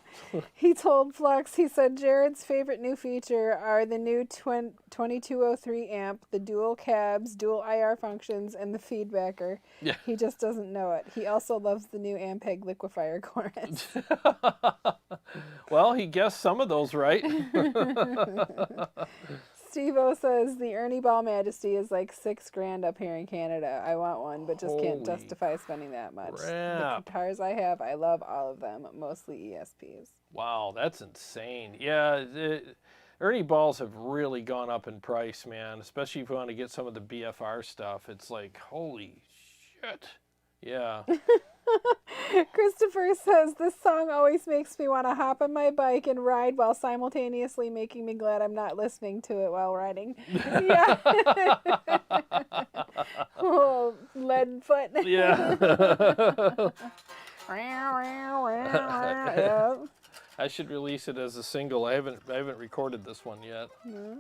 He told Flux, he said, Jarrod's favorite new feature are the new 2203 amp, the dual cabs, dual IR functions, and the feedbacker. Yeah. He just doesn't know it. He also loves the new Ampeg liquefier chorus. Well, he guessed some of those right. Steve-O says the Ernie Ball Majesty is like $6,000 up here in Canada. I want one, but just can't Holy justify spending that much. crap. The guitars I have, I love all of them, mostly ESPs. Wow, that's insane. Yeah, Ernie balls have really gone up in price, man, especially if you want to get some of the BFR stuff. It's like, holy shit. Yeah. Christopher says, this song always makes me want to hop on my bike and ride while simultaneously making me glad I'm not listening to it while riding. Yeah. Oh, lead foot. Yeah. Yeah. I should release it as a single. I haven't recorded this one yet. No.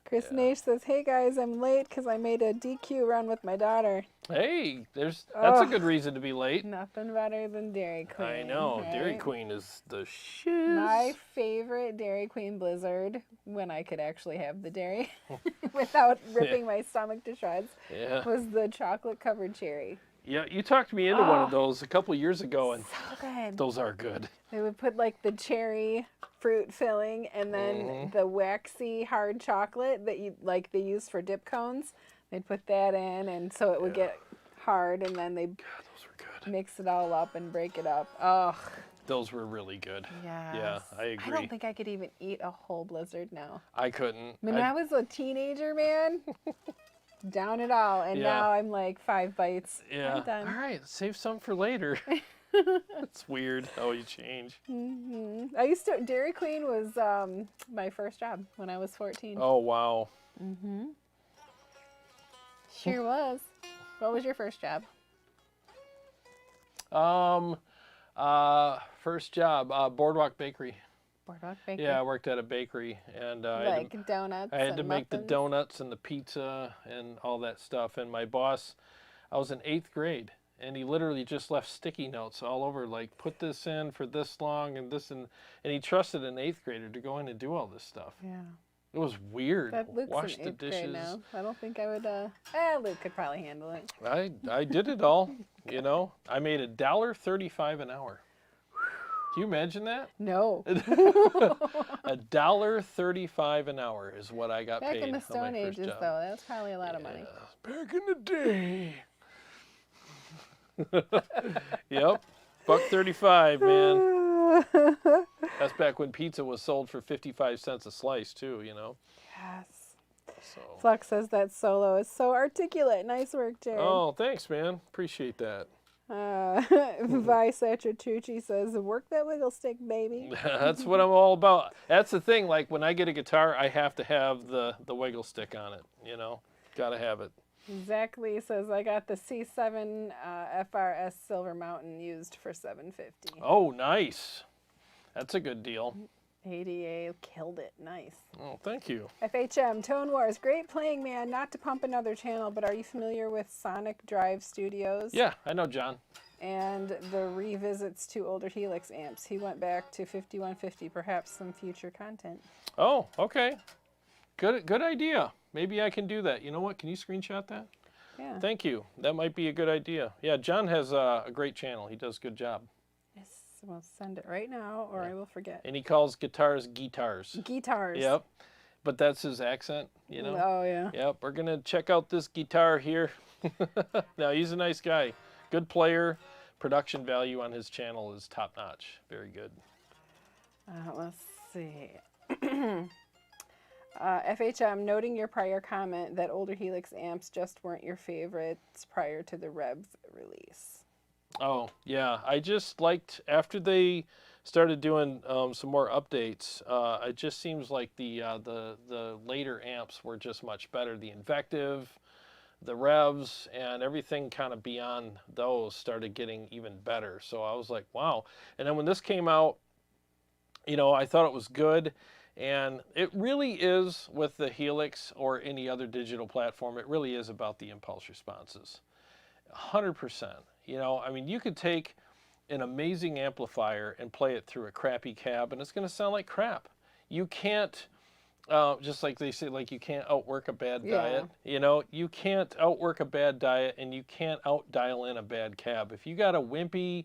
Chris Nash says, hey guys, I'm late because I made a DQ run with my daughter. Hey, that's a good reason to be late. Nothing better than Dairy Queen. I know. right? Dairy Queen is the shit. My favorite Dairy Queen Blizzard, when I could actually have the dairy without ripping my stomach to shreds, Yeah. was the chocolate covered cherry. Yeah, you talked me into one of those a couple years ago, and So good. those are good. They would put like the cherry fruit filling and then the waxy hard chocolate that they use for dip cones. They'd put that in, and so it would get hard, and then they God, those were good. mix it all up and break it up. Oh, Those were really good. yes. Yeah, I agree. I don't think I could even eat a whole Blizzard now. I couldn't. When I was a teenager, man, down it all, and now I'm like 5 bites. Yeah. I'm done. All right, save some for later. It's weird how you change. I used to. Dairy Queen was my first job when I was 14. Oh, wow. Sure was. What was your first job? First job, Boardwalk Bakery. Boardwalk Bakery. Yeah, I worked at a bakery, and like donuts. I had to and make the muffins? donuts and the pizza and all that stuff. And my boss, I was in 8th grade, and he literally just left sticky notes all over, like, put this in for this long and this, and he trusted an 8th grader to go in and do all this stuff. Yeah. It was weird. That Luke's Wash in the 8th grade dishes. now. I don't think I would. Luke could probably handle it. I did it all. You know, I made $1.35 an hour. Can you imagine that? No. $1.35 an hour is what I got Back paid in the on my Stone first Ages, job. though, that was probably a lot of money. Back in the day. Yep, $1.35, man. That's back when pizza was sold for 55 cents a slice, too. You know. Yes. So. Flex says that solo is so articulate. Nice work, Jared. Oh, thanks, man. Appreciate that. Vi Tucci says, work that wiggle stick, baby. That's what I'm all about. That's the thing. Like when I get a guitar, I have to have the wiggle stick on it. You know, gotta have it. Zach Lee says, I got the C7 FRS Silver Mountain used for $7.50. Oh, nice. That's a good deal. ADA killed it. Nice. Oh, thank you. FHM, Tone Wars, great playing, man. Not to pump another channel, but are you familiar with Sonic Drive Studios? Yeah, I know John. And the revisits to older Helix amps. He went back to 5150, perhaps some future content. Oh, okay. Good idea. Maybe I can do that. You know what? Can you screenshot that? Yeah. Thank you. That might be a good idea. Yeah, John has a great channel. He does a good job. Yes, we'll send it right now, or I will forget. And he calls guitars guitars. Guitars. Yep. But that's his accent, you know? Oh, yeah. Yep, we're going to check out this guitar here. Now, he's a nice guy. Good player. Production value on his channel is top-notch. Very good. Let's see. FHM, noting your prior comment that older Helix amps just weren't your favorites prior to the Rev release. Oh, yeah. I just liked, after they started doing some more updates, it just seems like the later amps were just much better. The Invective, the Revs, and everything kind of beyond those started getting even better. So I was like, wow. And then when this came out, you know, I thought it was good. And it really is, with the Helix or any other digital platform, it really is about the impulse responses. 100%. You know, I mean, you could take an amazing amplifier and play it through a crappy cab, and it's going to sound like crap. You can't, just like they say, like you can't outwork a bad diet. You know, you can't outwork a bad diet, and you can't out-dial in a bad cab. If you got a wimpy,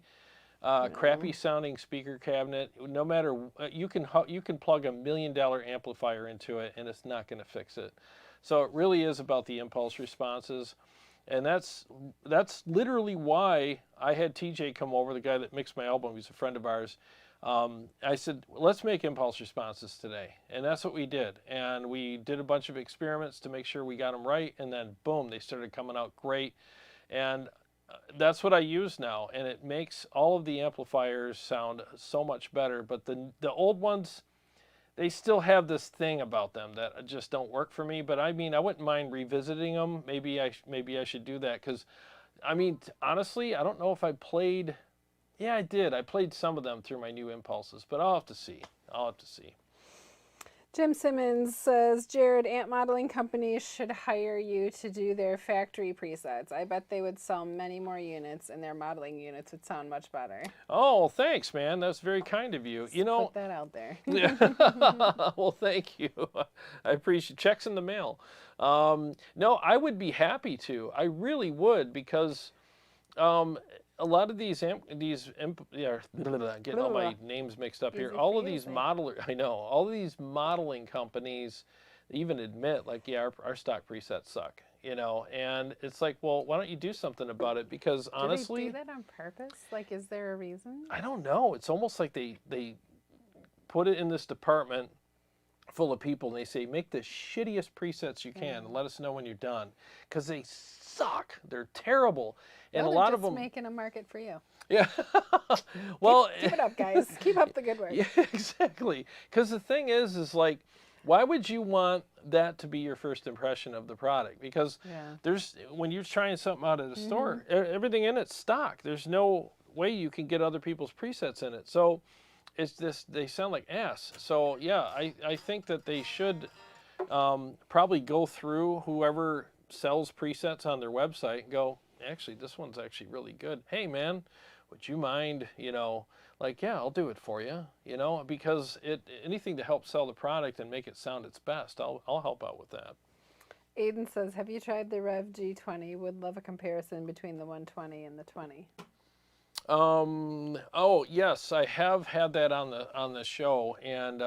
crappy sounding speaker cabinet, no matter, you can plug $1 million amplifier into it and it's not going to fix it. So it really is about the impulse responses, and that's literally why I had TJ come over, the guy that mixed my album. He's a friend of ours. I said, let's make impulse responses today, and that's what we did. And we did a bunch of experiments to make sure we got them right, and then boom, they started coming out great. And that's what I use now, and it makes all of the amplifiers sound so much better. But the old ones, they still have this thing about them that just don't work for me. But I mean, I wouldn't mind revisiting them. Maybe I should do that, because I mean, honestly, I don't know if I played. Yeah, I did. I played some of them through my new impulses, but I'll have to see. Jim Simmons says, Jared, amp modeling companies should hire you to do their factory presets. I bet they would sell many more units, and their modeling units would sound much better. Oh, thanks, man. That's very kind of you. You know, put that out there. Yeah. Well, thank you. I appreciate checks in the mail. No, I would be happy to. I really would, because A lot of yeah, getting all my names mixed up here. Easy All for of you to these say. I know, all of these modeling companies even admit, like, yeah, our stock presets suck, you know, and it's like, well, why don't you do something about it? Because Do they do honestly, that on purpose? Like, is there a reason? I don't know. It's almost like they put it in this department full of people and they say, make the shittiest presets you can and let us know when you're done, because they suck. They're terrible, and No, a they're lot just of them. making a market for you. Yeah. Well, Keep it up, guys. Keep up the good work. yeah, exactly. Because the thing is like, why would you want that to be your first impression of the product? Because Yeah. there's when you're trying something out at a store, everything in it's stock. There's no way you can get other people's presets in it. So it's this. They sound like ass. So yeah, I think that they should probably go through whoever sells presets on their website and go, actually, this one's actually really good. Hey, man, would you mind, you know, like, yeah, I'll do it for you, you know, because anything to help sell the product and make it sound its best, I'll help out with that. Aiden says, have you tried the Rev G20? Would love a comparison between the 120 and the 20. Oh yes, I have had that on the show, and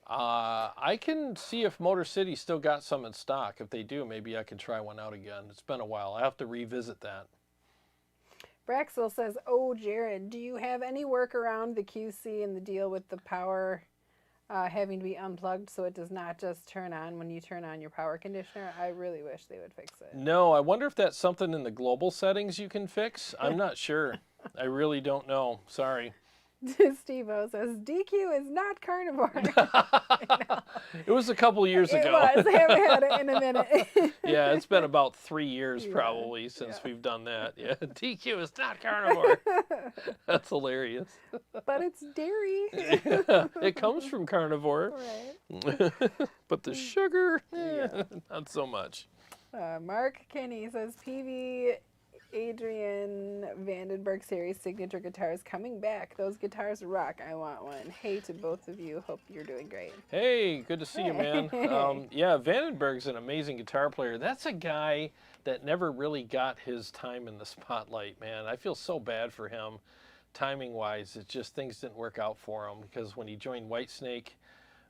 I can see if Motor City still got some in stock. If they do, maybe I can try one out again. It's been a while. I have to revisit that. Braxel says, oh, Jarrod, do you have any work around the QC and the deal with the power having to be unplugged so it does not just turn on when you turn on your power conditioner? I really wish they would fix it. No, I wonder if that's something in the global settings you can fix. I'm not sure. I really don't know. Sorry. Steve-O says, DQ is not carnivore. It was a couple years ago. It was. I haven't had it in a minute. Yeah, it's been about 3 years probably since we've done that. Yeah, DQ is not carnivore. That's hilarious. But it's dairy. Yeah, it comes from carnivore. Right. But the sugar, not so much. Mark Kinney says, PV Adrian Vandenberg series signature guitars coming back. Those guitars rock. I want one. Hey to both of you. Hope you're doing great. Hey, good to see you, man. Yeah, Vandenberg's an amazing guitar player. That's a guy that never really got his time in the spotlight, man. I feel so bad for him, timing-wise. It's just things didn't work out for him, because when he joined Whitesnake,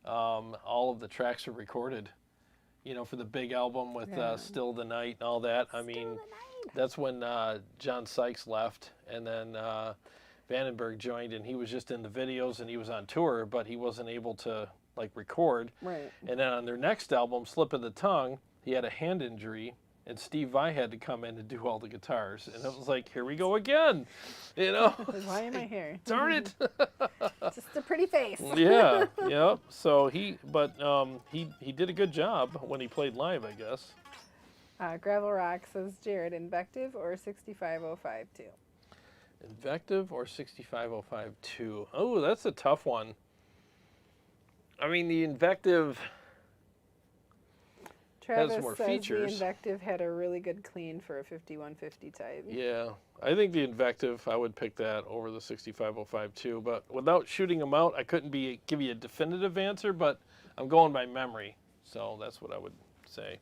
all of the tracks were recorded, you know, for the big album with Still the Night and all that. I mean, that's when John Sykes left, and then Vandenberg joined, and he was just in the videos and he was on tour, but he wasn't able to like record. Right. And then on their next album, Slip of the Tongue, he had a hand injury, and Steve Vai had to come in and do all the guitars, and it was like, here we go again, you know. Why am I here? Darn it. Just a pretty face. Yeah, yeah. So he did a good job when he played live, I guess. Gravel Rock says, Jarrod, Invective or 65052? Invective or 65052? Oh, that's a tough one. I mean, the Invective Travis has more says features. the Invective had a really good clean for a 5150 type. Yeah, I think the Invective, I would pick that over the 65052. But without shooting them out, I couldn't give you a definitive answer, but I'm going by memory. So that's what I would say.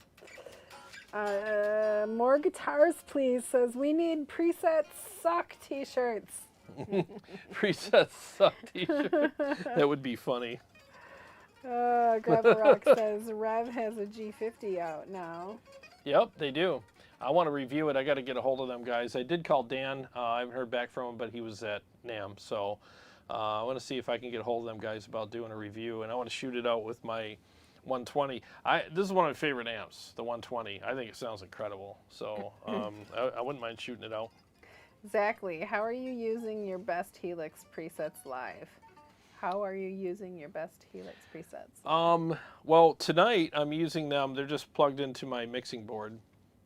More guitars, please, says we need preset suck t-shirts. Preset suck t-shirt. That would be funny. Gravel Rock says Rev has a G50 out now. Yep, they do. I want to review it. I got to get a hold of them guys. I did call Dan. I haven't heard back from him, but he was at NAMM. So I want to see if I can get a hold of them guys about doing a review, and I want to shoot it out with my 120. This is one of my favorite amps, the 120. I think it sounds incredible. So I wouldn't mind shooting it out. Exactly. How are you using your best Helix presets live? How are you using your best Helix presets? Well, tonight I'm using them. They're just plugged into my mixing board,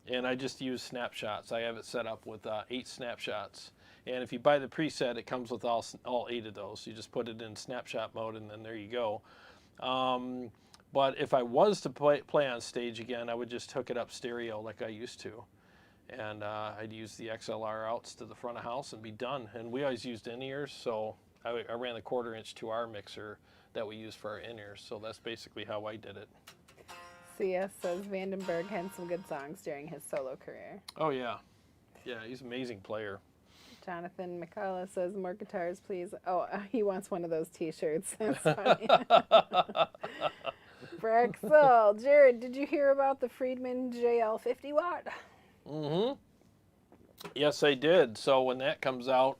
and I just use snapshots. I have it set up with 8 snapshots. And if you buy the preset, it comes with all 8 of those. You just put it in snapshot mode, and then there you go. But if I was to play on stage again, I would just hook it up stereo like I used to. And I'd use the XLR outs to the front of house and be done. And we always used in-ears, so I ran the 1/4-inch 2R mixer that we use for our in-ears. So that's basically how I did it. CS says Vandenberg had some good songs during his solo career. Oh, yeah. Yeah, he's an amazing player. Jonathan McCullough says, more guitars, please. Oh, he wants one of those T-shirts. That's funny. Brexel. Jarrod, did you hear about the Friedman JL 50 watt? Mm-hmm. Yes, I did. So when that comes out,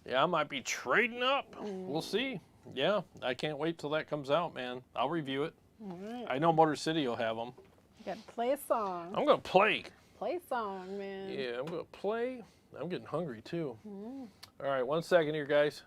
yeah, I might be trading up. We'll see. Yeah, I can't wait till that comes out, man. I'll review it. All right. I know Motor City will have them. You got to play a song. I'm going to play. Play a song, man. Yeah, I'm going to play. I'm getting hungry, too. All right, 1 second here, guys.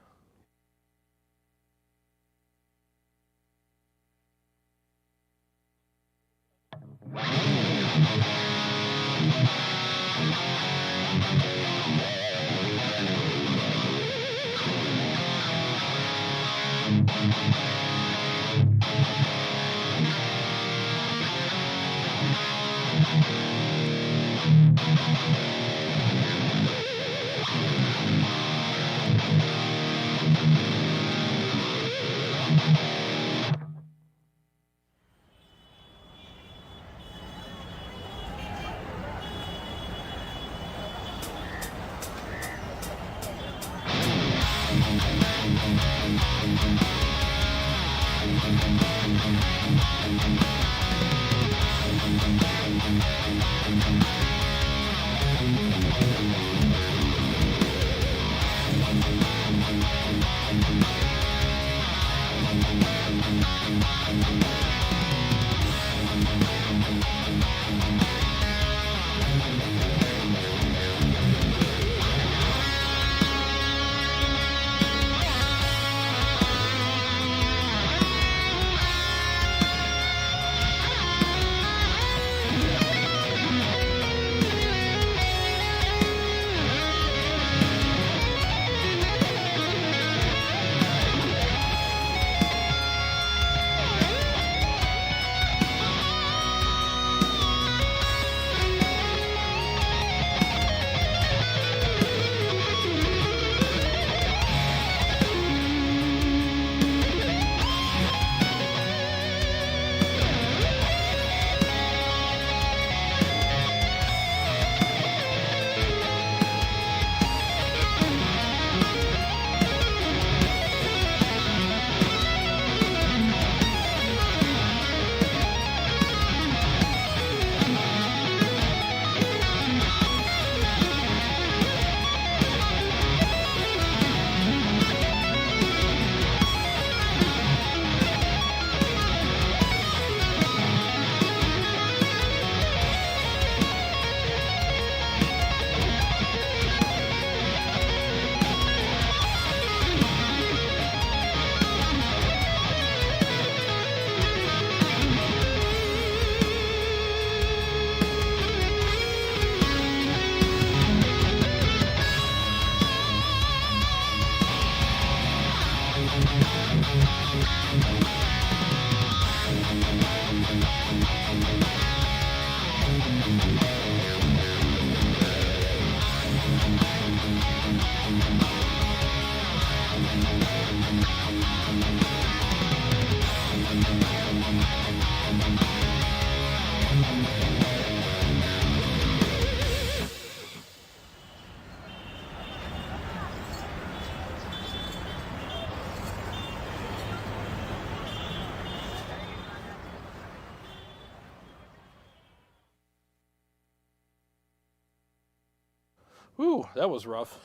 Ooh, that was rough.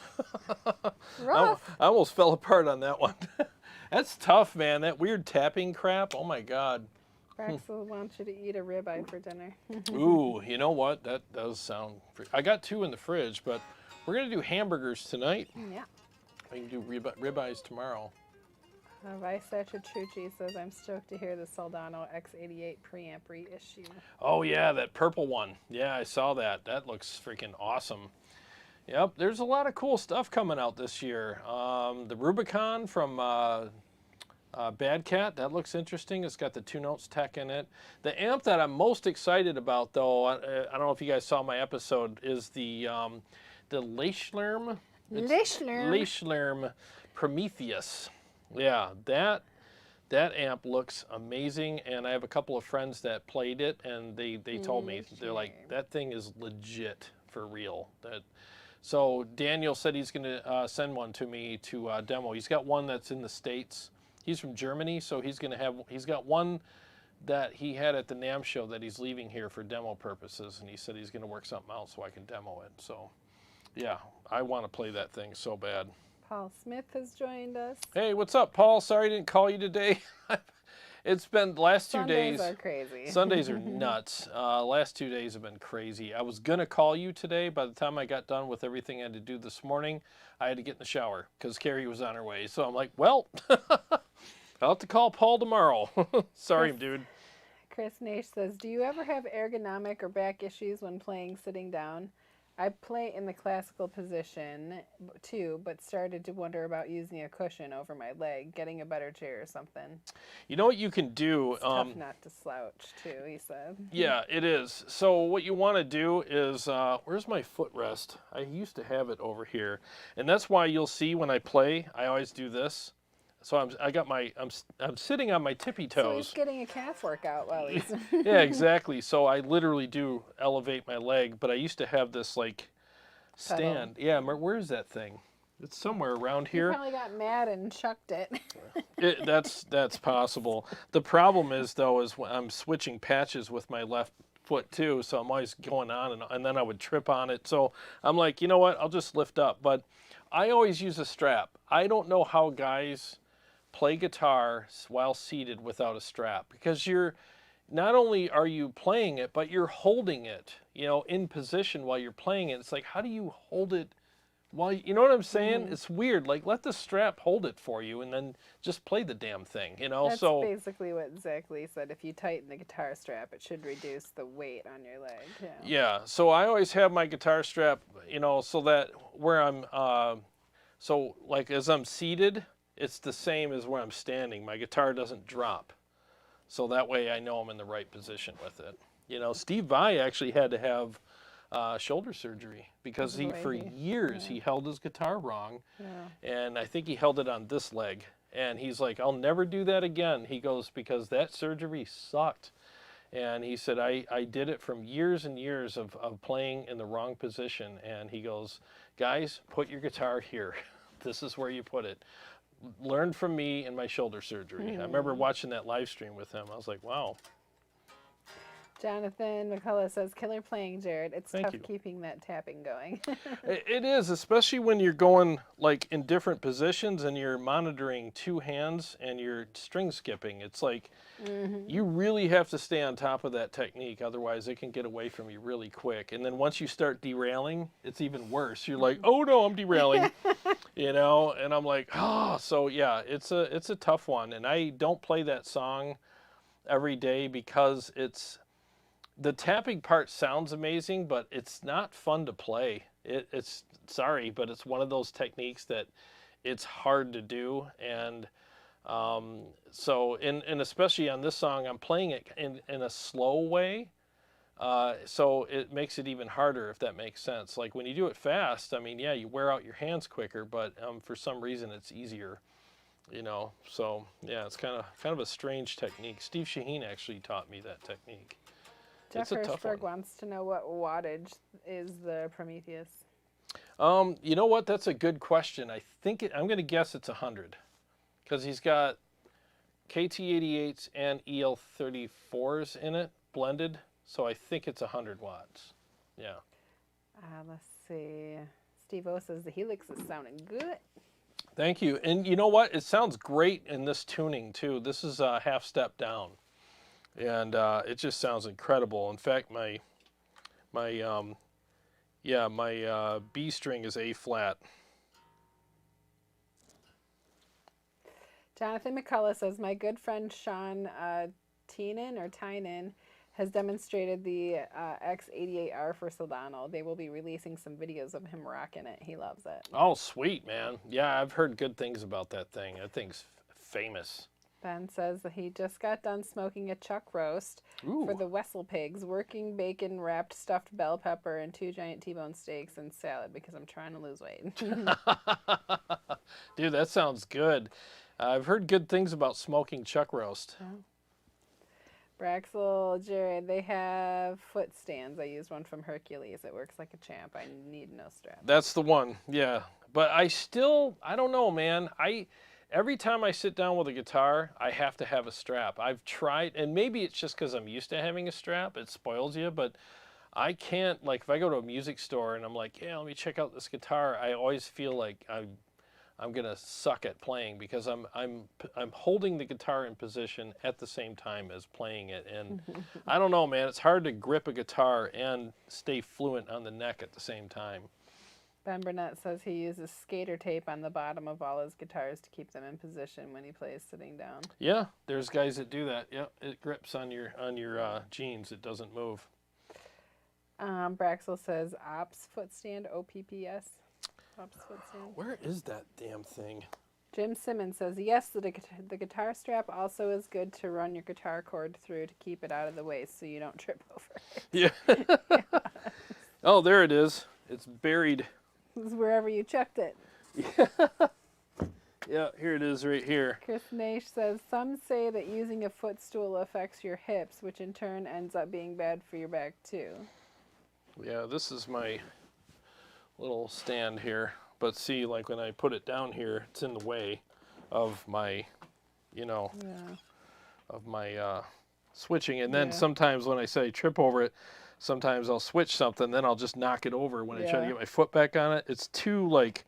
Rough. I almost fell apart on that one. That's tough, man. That weird tapping crap. Oh my God. Brexel wants you to eat a ribeye for dinner. Ooh, you know what? That does sound. I got 2 in the fridge, but we're gonna do hamburgers tonight. Yeah. We can do ribeyes tomorrow. Vice Trucci says, I'm stoked to hear the Soldano X88 preamp reissue. Oh yeah, that purple one. Yeah, I saw that. That looks freaking awesome. Yep, there's a lot of cool stuff coming out this year. The Rubicon from Bad Cat, that looks interesting. It's got the 2 notes tech in it. The amp that I'm most excited about, though, I don't know if you guys saw my episode, is the Leichlerm. Leichlerm Prometheus. Yeah, that amp looks amazing, and I have a couple of friends that played it, and they told me, they're like, that thing is legit for real. So Daniel said he's going to send one to me to demo. He's got one that's in the States. He's from Germany, so he's got one that he had at the NAMM show that he's leaving here for demo purposes, and he said he's going to work something out so I can demo it. So, yeah, I want to play that thing so bad. Paul Smith has joined us. Hey, what's up, Paul? Sorry I didn't call you today. It's been the last 2 days. Sundays are crazy. Sundays are nuts. Last 2 days have been crazy. I was going to call you today. By the time I got done with everything I had to do this morning, I had to get in the shower because Carrie was on her way. So I'm like, well, I'll have to call Paul tomorrow. Sorry, dude. Chris Nash says, do you ever have ergonomic or back issues when playing sitting down? I play in the classical position too, but started to wonder about using a cushion over my leg, getting a better chair or something. You know what you can do? It's tough not to slouch too, he said. Yeah, it is. So what you want to do is, where's my footrest? I used to have it over here, and that's why you'll see when I play, I always do this. So I'm sitting on my tippy toes. So he's getting a calf workout while he's... Yeah, exactly. So I literally do elevate my leg, but I used to have this like stand. Pedal. Yeah, where is that thing? It's somewhere around here. He probably got mad and chucked it. That's possible. The problem is though, is when I'm switching patches with my left foot too, so I'm always going on and then I would trip on it. So I'm like, you know what? I'll just lift up. But I always use a strap. I don't know how guys play guitar while seated without a strap, because you're not only are you playing it, but you're holding it, in position while you're playing it. It's like, how do you hold it while you know what I'm saying? Mm-hmm. It's weird. Like, let the strap hold it for you and then just play the damn thing, That's so basically what Zach Lee said. If you tighten the guitar strap, it should reduce the weight on your leg. Yeah, so I always have my guitar strap, so that where I'm so like as I'm seated, it's the same as where I'm standing. My guitar doesn't drop. So that way I know I'm in the right position with it. Steve Vai actually had to have shoulder surgery because for years he held his guitar wrong. Yeah. And I think he held it on this leg. And he's like, I'll never do that again. He goes, because that surgery sucked. And he said, I did it from years and years of playing in the wrong position. And he goes, guys, put your guitar here. This is where you put it. Learned from me and my shoulder surgery. I remember watching that live stream with him. I was like, wow. Jonathan McCullough says, killer playing, Jarrod. It's Thank tough you. keeping that tapping going. It is, especially when you're going like in different positions and you're monitoring two hands and you're string skipping. It's like you really have to stay on top of that technique. Otherwise, it can get away from you really quick. And then once you start derailing, it's even worse. You're like, oh no, I'm derailing. And I'm like, oh. So yeah, it's a tough one. And I don't play that song every day because the tapping part sounds amazing, but it's not fun to play. It's sorry, but it's one of those techniques that it's hard to do. And and especially on this song, I'm playing it in a slow way. So it makes it even harder, if that makes sense. Like when you do it fast, I mean, yeah, you wear out your hands quicker, but for some reason it's easier, So yeah, it's kind of a strange technique. Steve Shaheen actually taught me that technique. Jeff Hirschberg wants to know what wattage is the Prometheus. You know what? That's a good question. I think I'm going to guess it's 100, because he's got KT88s and EL34s in it blended. So I think it's 100 watts. Yeah. Let's see. Steve O says the Helix is sounding good. Thank you. And you know what? It sounds great in this tuning too. This is a half step down. And it just sounds incredible. In fact, my B string is A flat. Jonathan McCullough says, my good friend Sean Tynan has demonstrated the X88R for Soldano. They will be releasing some videos of him rocking it. He loves it. Oh, sweet, man. Yeah, I've heard good things about that thing. That thing's famous. Ben says that he just got done smoking a chuck roast for the Wessel pigs, working bacon, wrapped stuffed bell pepper, and 2 giant T-bone steaks and salad because I'm trying to lose weight. Dude, that sounds good. I've heard good things about smoking chuck roast. Yeah. Braxel, Jared, they have foot stands. I used one from Hercules. It works like a champ. I need no strap. That's the one, yeah. But I don't know, man. Every time I sit down with a guitar, I have to have a strap. I've tried, and maybe it's just because I'm used to having a strap. It spoils you, but I can't, like, if I go to a music store and I'm like, yeah, let me check out this guitar, I always feel like I'm gonna suck at playing because I'm holding the guitar in position at the same time as playing it, and I don't know, man. It's hard to grip a guitar and stay fluent on the neck at the same time. Ben Burnett says he uses skater tape on the bottom of all his guitars to keep them in position when he plays sitting down. Yeah, there's guys that do that. Yeah, it grips on your jeans. It doesn't move. Braxel says Ops foot stand, OPPS. Ops foot stand. Where is that damn thing? Jim Simmons says, yes, the guitar strap also is good to run your guitar cord through to keep it out of the way so you don't trip over it. Yeah. Oh, there it is. It's buried. It's wherever you chucked it. Yeah, here it is right here. Chris Nash says, some say that using a footstool affects your hips, which in turn ends up being bad for your back too. Yeah, this is my little stand here. But see, like when I put it down here, it's in the way of my, of my switching. And then sometimes when I say trip over it, sometimes I'll switch something, then I'll just knock it over when I try to get my foot back on it. It's too, like,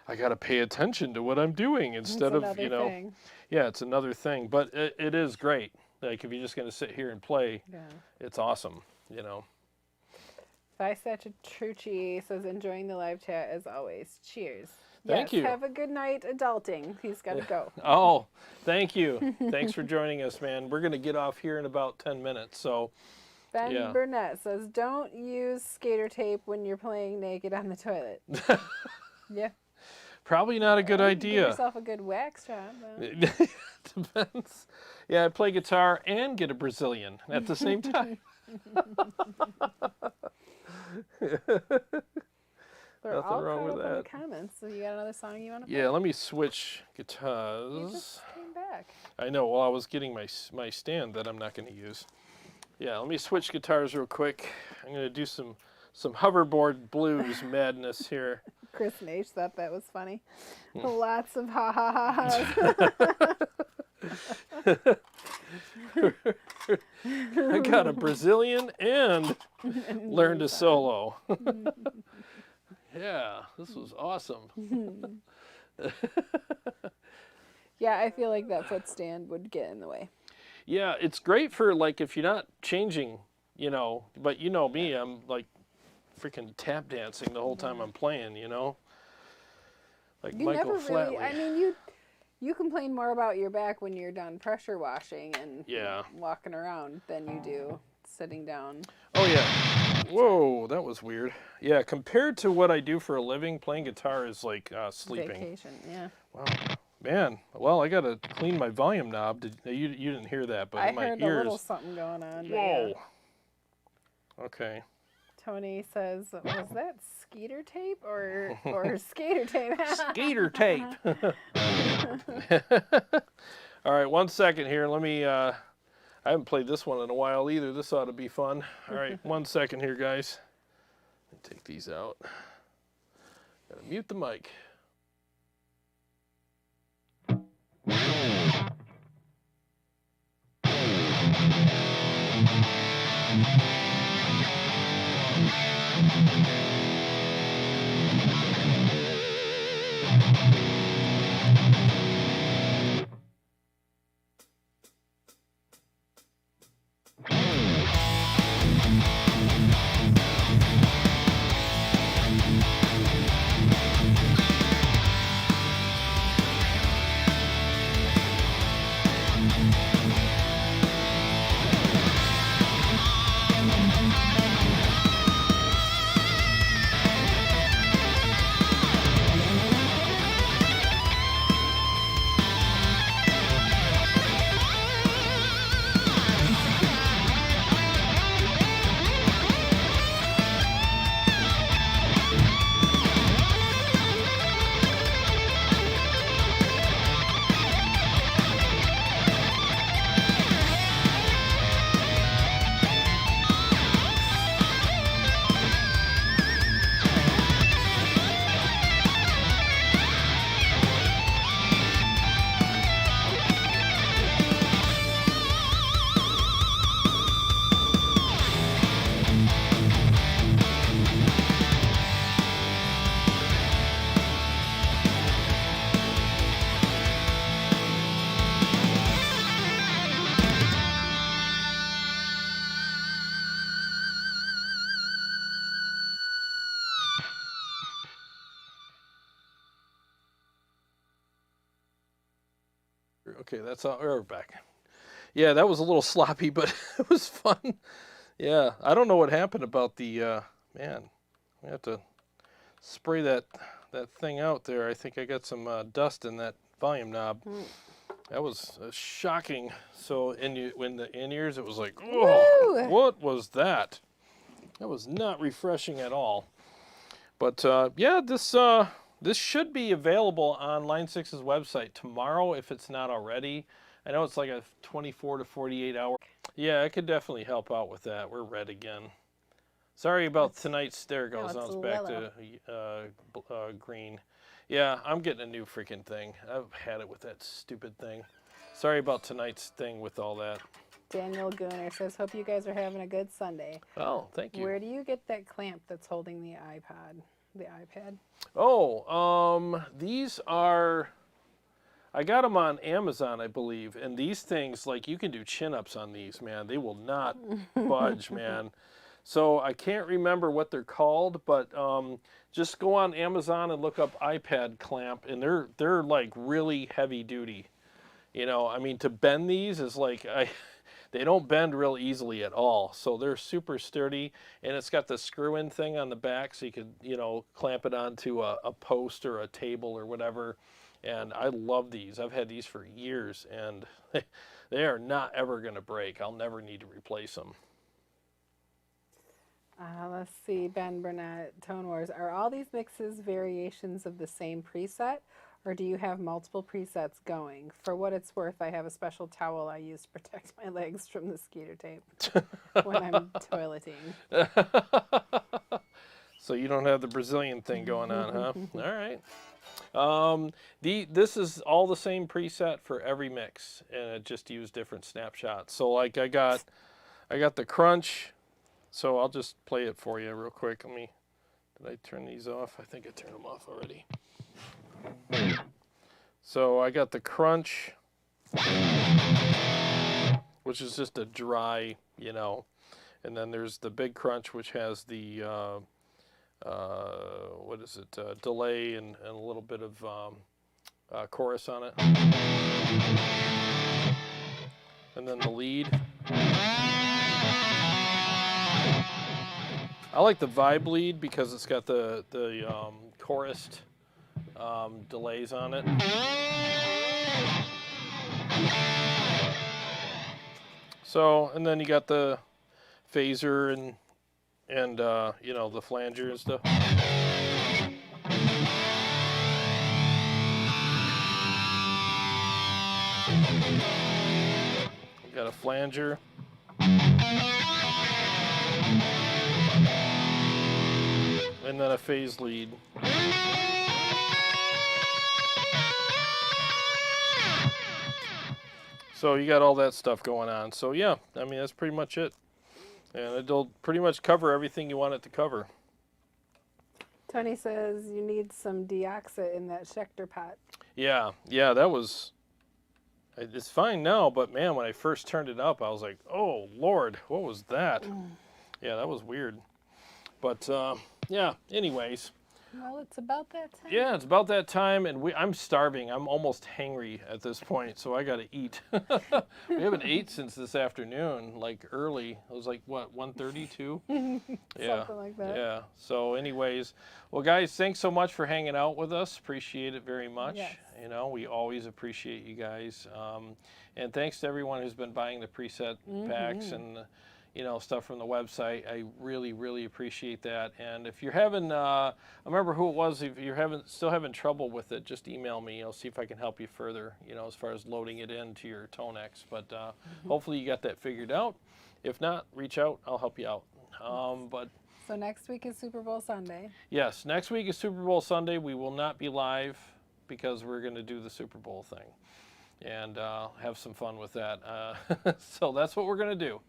I got to pay attention to what I'm doing instead of, thing. Yeah, it's another thing. But it is great. Like, if you're just going to sit here and play, it's awesome, Vicetrucci says, enjoying the live chat as always. Cheers. Thank you. Have a good night adulting. He's got to go. Oh, thank you. Thanks for joining us, man. We're going to get off here in about 10 minutes, so... Ben Burnett says, don't use skater tape when you're playing naked on the toilet. Yeah. Probably not a good idea. Give yourself a good wax job. Depends. Yeah, I play guitar and get a Brazilian at the same time. They're all wrong with that. In the comments. So you got another song you want to play? Yeah, let me switch guitars. You just came back. I know. Well, I was getting my stand that I'm not going to use. Yeah, let me switch guitars real quick. I'm going to do some hoverboard blues madness here. Chris Nash thought that was funny. Lots of ha-ha-ha-has. I got a Brazilian and learned a solo. Yeah, this was awesome. Yeah, I feel like that foot stand would get in the way. Yeah, it's great for, like, if you're not changing, but you know me, I'm like freaking tap dancing the whole time I'm playing, Like you Michael never Flatley. really, I mean, you complain more about your back when you're done pressure washing and walking around than you do sitting down. Oh, yeah. Whoa, that was weird. Yeah, compared to what I do for a living, playing guitar is like sleeping. Vacation, yeah. Wow. Man, well, I got to clean my volume knob. You didn't hear that, but in my ears. I heard a little something going on. Whoa. Okay. Tony says, was that skeeter tape or skater tape? Skater tape. All right, 1 second here. Let me, I haven't played this one in a while either. This ought to be fun. All right, 1 second here, guys. Let me take these out. Got to mute the mic. Okay, that's all. We're back. Yeah, that was a little sloppy, but it was fun. Yeah, I don't know what happened about the man. We have to spray that thing out there. I think I got some dust in that volume knob. That was shocking. So when the in-ears, it was like, oh, Woo! what was that? That was not refreshing at all. But yeah, this should be available on Line 6's website tomorrow if it's not already. I know it's like a 24 to 48 hour. Yeah, I could definitely help out with that. We're red again. Sorry about tonight's. There it goes. Now it's back to green. Yeah, I'm getting a new freaking thing. I've had it with that stupid thing. Sorry about tonight's thing with all that. Daniel Gooner says, hope you guys are having a good Sunday. Oh, thank you. Where do you get that clamp that's holding the iPad? Oh, these are, I got them on Amazon, I believe. And these things, like, you can do chin-ups on these, man. They will not budge, man. So I can't remember what they're called, but just go on Amazon and look up iPad clamp, and they're like really heavy duty. You know, I mean, to bend these is like, they don't bend real easily at all. So they're super sturdy, and it's got the screw-in thing on the back, so you could, you know, clamp it onto a post or a table or whatever. And I love these. I've had these for years, and they are not ever going to break. I'll never need to replace them. Let's see, Ben Burnett, Tone Wars. Are all these mixes variations of the same preset, or do you have multiple presets going? For what it's worth, I have a special towel I use to protect my legs from mosquito tape when I'm toileting. So you don't have the Brazilian thing going on, huh? All right. This is all the same preset for every mix, and it just used different snapshots. So like I got the crunch. So I'll just play it for you real quick. Did I turn these off? I think I turned them off already. So I got the crunch, which is just a dry, you know, and then there's the big crunch, which has the, what is it, delay and a little bit of chorus on it. And then the lead. I like the vibe lead because it's got the chorused delays on it. So, and then you got the phaser and you know, the flanger and stuff. We got a flanger. And then a phase lead. So you got all that stuff going on. So yeah, I mean, that's pretty much it. And it'll pretty much cover everything you want it to cover. Tony says you need some deoxit in that Schecter pot. Yeah, that was, it's fine now, but man, when I first turned it up, I was like, oh Lord, what was that? Yeah, that was weird. But yeah, anyways. Well, it's about that time. Yeah, it's about that time, and I'm starving. I'm almost hangry at this point, so I got to eat. We haven't ate since this afternoon, like early. It was like, what, 1:32? Yeah. Something like that. Yeah. So anyways, well, guys, thanks so much for hanging out with us. Appreciate it very much. Yes. You know, we always appreciate you guys. And thanks to everyone who's been buying the preset packs and you know, stuff from the website. I really, really appreciate that. And if you're having, I remember who it was, if you're still having trouble with it, just email me. I'll see if I can help you further, you know, as far as loading it into your Tonex. But hopefully you got that figured out. If not, reach out. I'll help you out. So next week is Super Bowl Sunday. Yes, next week is Super Bowl Sunday. We will not be live because we're going to do the Super Bowl thing and have some fun with that. So that's what we're going to do.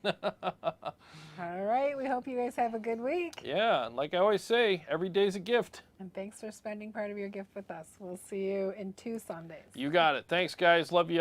All right. We hope you guys have a good week. Yeah. And like I always say, every day's a gift. And thanks for spending part of your gift with us. We'll see you in 2 Sundays. You got it. Thanks, guys. Love you.